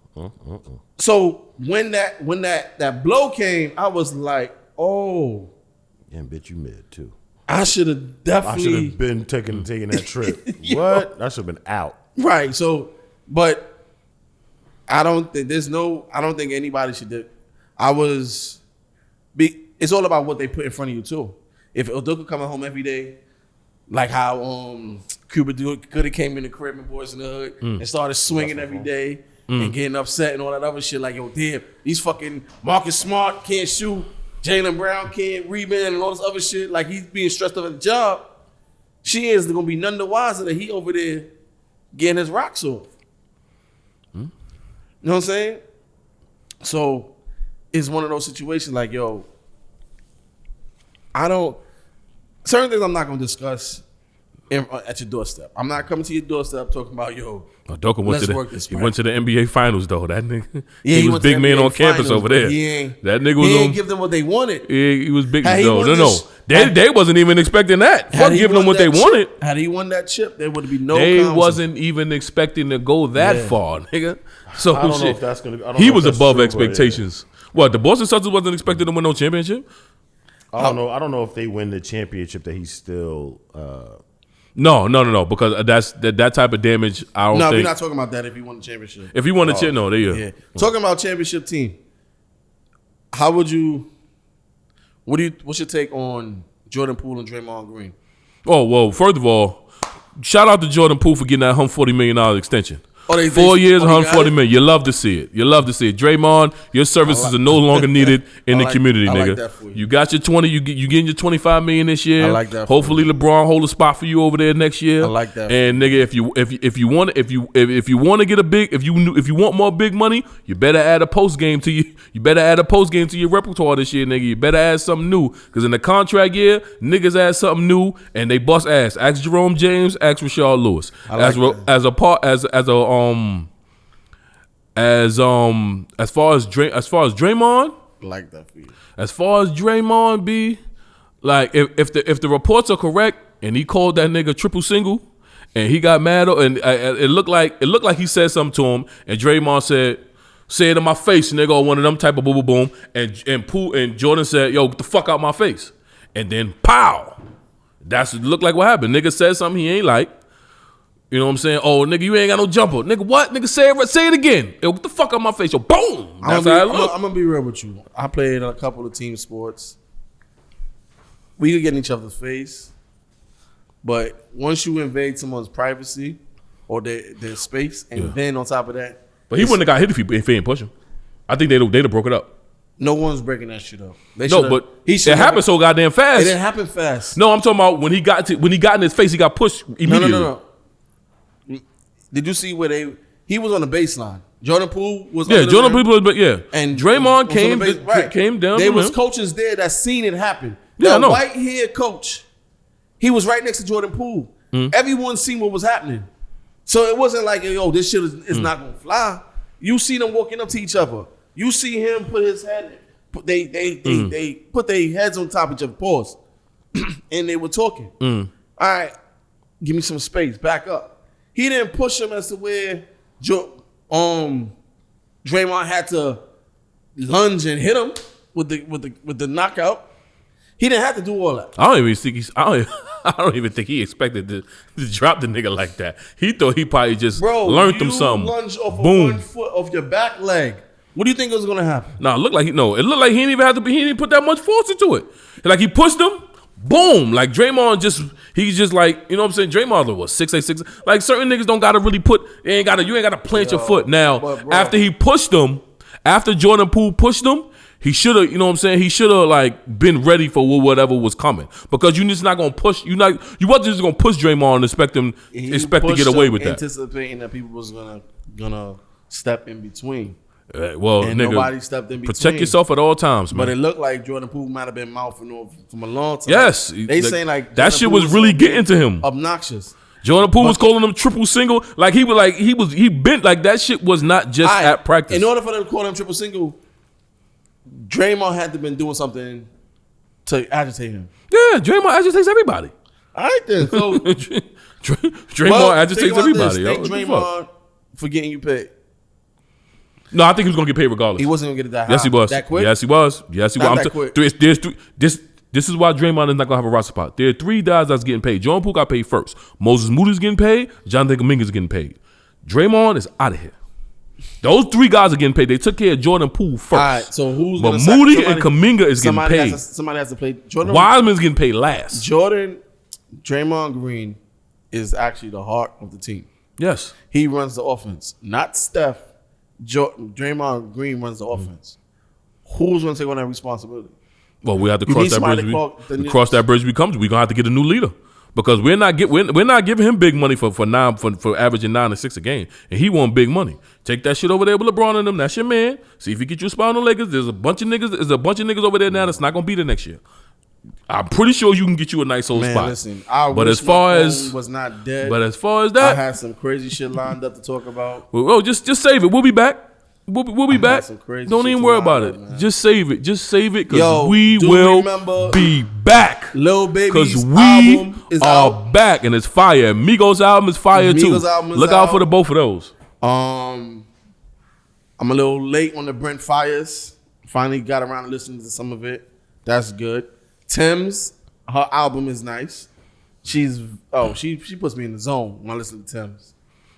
So when that blow came, I was like, "Oh, and bitch, you mid too. I should have I should definitely have been taking that trip. What? I should have been out. right." So, but I don't think anybody should do. It's all about what they put in front of you too. If Udoka coming home every day, like how Cuba could have came in the crib and Boys in the Hood and started swinging every day, and getting upset and all that other shit. Like, yo, damn, these fucking Marcus Smart can't shoot, Jaylen Brown can't rebound, and all this other shit. Like, he's being stressed out at the job. She is gonna be none the wiser that he over there getting his rocks off. You know what I'm saying? So it's one of those situations like, yo, certain things I'm not gonna discuss at your doorstep. I'm not coming to your doorstep talking about, yo, Doka went let's work this. he went to the NBA Finals though. That nigga, Yeah, he was went to big man NBA on campus Finals, over there. That nigga was he on. ain't give them what they wanted. He was big. Had he No. won this- They wasn't even expecting that. Fuck Had he giving them won what they that chip- wanted. Had he won that chip, there would be no. They conversation. wasn't even expecting to go that Yeah. far, nigga. So I don't know shit. if that's gonna. I don't He know if was that's above true, but yeah. expectations. What, the Boston Celtics wasn't expected to win no championship? I don't know. I don't know if they win the championship that he's still. No. Because that type of damage. I don't No, we're think. not talking about that. If he won the championship, If he won the chip, no, they yeah. Talking about championship team, how would you? What's your take on Jordan Poole and Draymond Green? Oh well, first of all, shout out to Jordan Poole for getting that $140 million extension. Oh, 4 years, he got $140 it? million. You love to see it. Draymond, your services are no longer needed in the community, I like nigga. that for you. You got your 20. You getting your $25 million this year. I like that for Hopefully, LeBron hold a spot for you over there next year. I like that for And nigga, if you want to get a big, if you want more big money, you better add a post game to you. You better add a post game to your repertoire this year, nigga. You better add something new, because in the contract year, niggas add something new and they bust ass. Ask Jerome James. Ask Rashard Lewis. I like As far as Draymond, I like that for you. as far as Draymond be, like if the reports are correct and he called that nigga triple single and he got mad and it looked like he said something to him and Draymond said, "Say it in my face, nigga," or one of them type of boom boom boom, and Jordan said, "Yo, get the fuck out my face," and then pow, that's looked like what happened. Nigga said something he ain't like. You know what I'm saying? Oh, nigga, you ain't got no jumper. Nigga, what? Nigga, say it again. Yo, get the fuck out my face. Yo, boom. That's how it look. I'm gonna be real with you. I played in a couple of team sports. We could get in each other's face, but once you invade someone's privacy or their space, and then on top of that, But he wouldn't have got hit if he ain't push him. I think they'd have broke it up. no one's breaking that shit up. No, but it happened so goddamn fast. It didn't happen fast. No, I'm talking about when he got in his face, he got pushed immediately. No. Did you see where he was on the baseline? Jordan Poole was. Yeah, under the Jordan rim, Poole, but yeah, and Draymond was on the base- came down. There to was him. coaches there that seen it happen. Yeah, I That know. white haired coach, he was right next to Jordan Poole. Everyone seen what was happening, so it wasn't like, yo, this shit is not gonna fly. You see them walking up to each other. You see him put his head. They put their heads on top of each other. Pause, and they were talking. All right, give me some space. Back up. He didn't push him as to where Draymond had to lunge and hit him with the knockout. He didn't have to do all that. I don't even think he expected to drop the nigga like that. He thought he probably just learned him something. Lunge off of Boom. 1 foot of your back leg. What do you think was gonna happen? Nah, it looked like he didn't even have to be. He didn't put that much force into it. Like he pushed him, boom. Like Draymond he's just like, you know what I'm saying? Draymond was 6'8", 6'. Like certain niggas don't gotta really you ain't gotta plant your foot. Now after he pushed him, after Jordan Poole pushed him, he should have, you know what I'm saying? He should have like been ready for whatever was coming, because you're just not gonna push. You wasn't just gonna push Draymond and expect to get away with that. Anticipating that people was gonna step in between. Well, And nigga, nobody stepped in between. protect yourself at all times, man. But it looked like Jordan Poole might have been mouthing off from a long time. Yes, they saying like that Jordan shit Poole was really getting to him. Obnoxious. Jordan Poole was calling him triple single. Like he bent like that shit was not just at practice. In order for them to call him triple single, Draymond had to been doing something to agitate him. Yeah, Draymond agitates everybody. All right then. So Draymond agitates everybody. Thank Yo. What the fuck? Draymond for getting you paid. No, I think he was gonna get paid regardless. He wasn't gonna get it that high. Yes, he was. That quick? Yes, he was. Not that quick. There's three. This is why Draymond is not gonna have a roster spot. There are 3 guys that's getting paid. Jordan Poole got paid first. Moses Moody's getting paid. Jonathan Kuminga's getting paid. Draymond is out of here. Those 3 guys are getting paid. They took care of Jordan Poole first. All right, so who's But gonna Moody and Kuminga is getting paid. Somebody has to play. Jordan Wiseman's getting paid last. Draymond Green is actually the heart of the team. Yes. He runs the offense, not Steph Draymond Green runs the offense. Who's going to take on that responsibility? Well, we have to You cross need that somebody bridge. to call the We new- cross that bridge. We come to. We're gonna have to get a new leader because we're not giving him big money for averaging 9 and 6 a game, and he want big money. Take that shit over there with LeBron and them. That's your man. See if he get you a spot on the Lakers. There's a bunch of niggas over there now that's not gonna be there next year. I'm pretty sure you can get you a nice old Man, spot. listen, I But wish as far my as- phone was not dead. But as far as I that, had some crazy shit lined up to talk about. well, just save it. We'll be back. We'll be back. some crazy Don't shit even to worry line about up, it. man. Just save it. Just save it because Yo, we do will remember be back. Lil Baby's Because we album is are out. back and it's fire. Migos album is fire too. Migos album is Look out out. for the both of those. I'm a little late on the Brent Fires. Finally got around to listening to some of it. That's good. Tim's, her album is nice. She puts me in the zone when I listen to Tim's.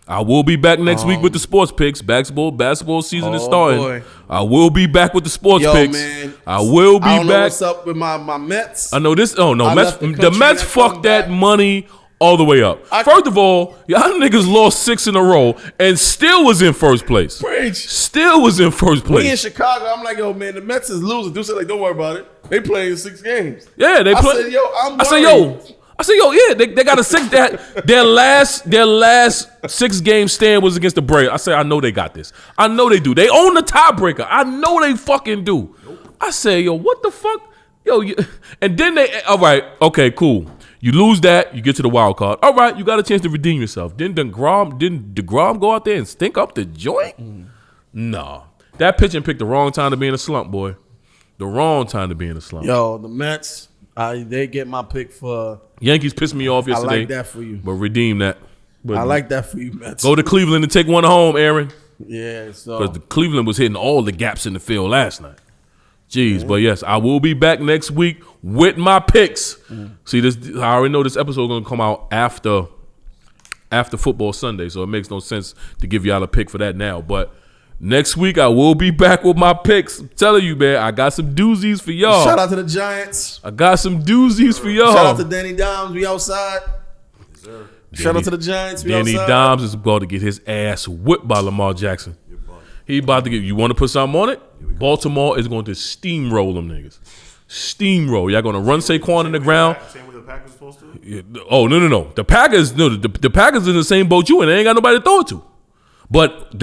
I will be back next week with the sports picks. Basketball season is Oh, starting. boy. I will be back with the sports Yo, picks. man. I will be I don't know back. what's up with my Mets. I know this. Oh no, I Mets. left the The country Mets and fucked come that back. money all the way up. First of all, y'all niggas lost 6 in a row and still was in first place. Preach. Still was in first We in place. Chicago. I'm like, yo, man, the Mets is losing. Dude said, like, don't worry about it. They playing 6 games. Yeah, they I play. said, yo, I'm I said, worried. yeah, they got a 6. Their last 6-game stand was against the Braves. I said, I know they got this. I know they do. They own the tiebreaker. I know they fucking do. I said, yo, what the fuck, yo, and then all right, okay, cool. You lose that, you get to the wild card. All right, you got a chance to redeem yourself. Didn't DeGrom go out there and stink up the joint? No, that pitching picked the wrong time to be in a slump, boy. The wrong time to be in a slump. Yo, the Mets, they get my pick for. Yankees pissed me off I yesterday. like that for you. But redeem that. But I like that for you, Mets. go to Cleveland and take one home, Aaron. Yeah, so. Because Cleveland was hitting all the gaps in the field last night. Jeez, but yes, I will be back next week with my picks. See, I already know this episode going to come out after football Sunday, so it makes no sense to give y'all a pick for that now. But next week, I will be back with my picks. I'm telling you, man, I got some doozies for y'all. Shout out to the Giants. I got some doozies for y'all. Shout out to Danny Dimes. We outside. Shout out to the Giants. We Danny outside. Dimes is about to get his ass whipped by Lamar Jackson. He about to get. You want to put something on it? Baltimore is going to steamroll them niggas. Steamroll. Y'all going to run Saquon in the ground. Same way the Packers supposed to. Yeah, oh no. The Packers the Packers in the same boat you and they ain't got nobody to throw it to. But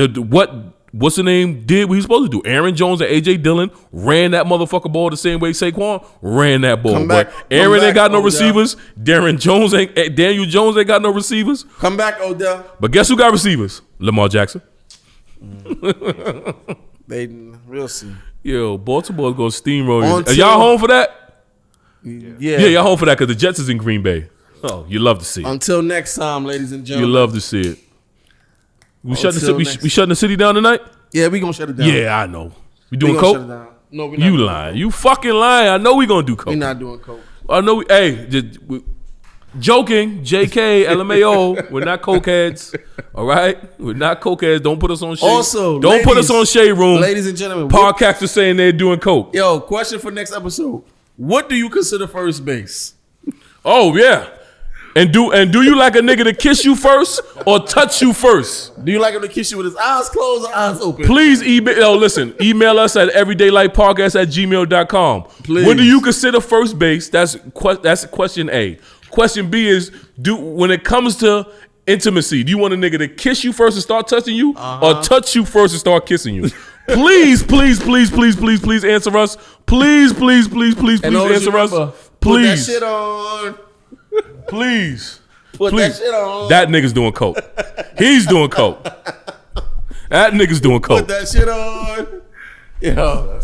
what's the name did what he's supposed to do? Aaron Jones and AJ Dillon ran that motherfucker ball the same way Saquon ran that ball. Come back, But Aaron come ain't got back, no Odell. receivers. Daniel Jones ain't got no receivers. Come back, Odell. But guess who got receivers? Lamar Jackson. We'll see. Yo, Baltimore's gonna steamroll you. Until- Are y'all home for that? Yeah. Yeah, y'all home for that because the Jets is in Green Bay. Oh, you love to see it. Until next time, ladies and You gentlemen. love to see it. We shutting Until we next- shutting the city down tonight? Yeah, we gonna shut it down. Yeah, I know. We we doing gonna shut it coke? down. No, we not. You doing lying. You fucking lying. I know we gonna do coke. coke. We not doing coke. I know. Joking. JK, LMAO. We're not cokeheads. All right? We're not cokeheads. Don't put us on shade. Also, don't put us on shade room. Ladies and gentlemen, Podcasters saying they're doing coke. yo, question for next episode. What do you consider first base? Oh yeah. And do you like a nigga to kiss you first or touch you first? Do you like him to kiss you with his eyes closed or eyes open? Please email us at everydaylifepodcast@gmail.com. Please. When do you consider first base? That's question A. Question B is when it comes to intimacy, do you want a nigga to kiss you first and start touching you or touch you first and start kissing you? Please answer us. Please And always answer us. remember, Put that Please. shit on. Please. Put Please. that shit on. That nigga's doing coke. He's doing coke. That nigga's doing Put coke. that shit on. Yo.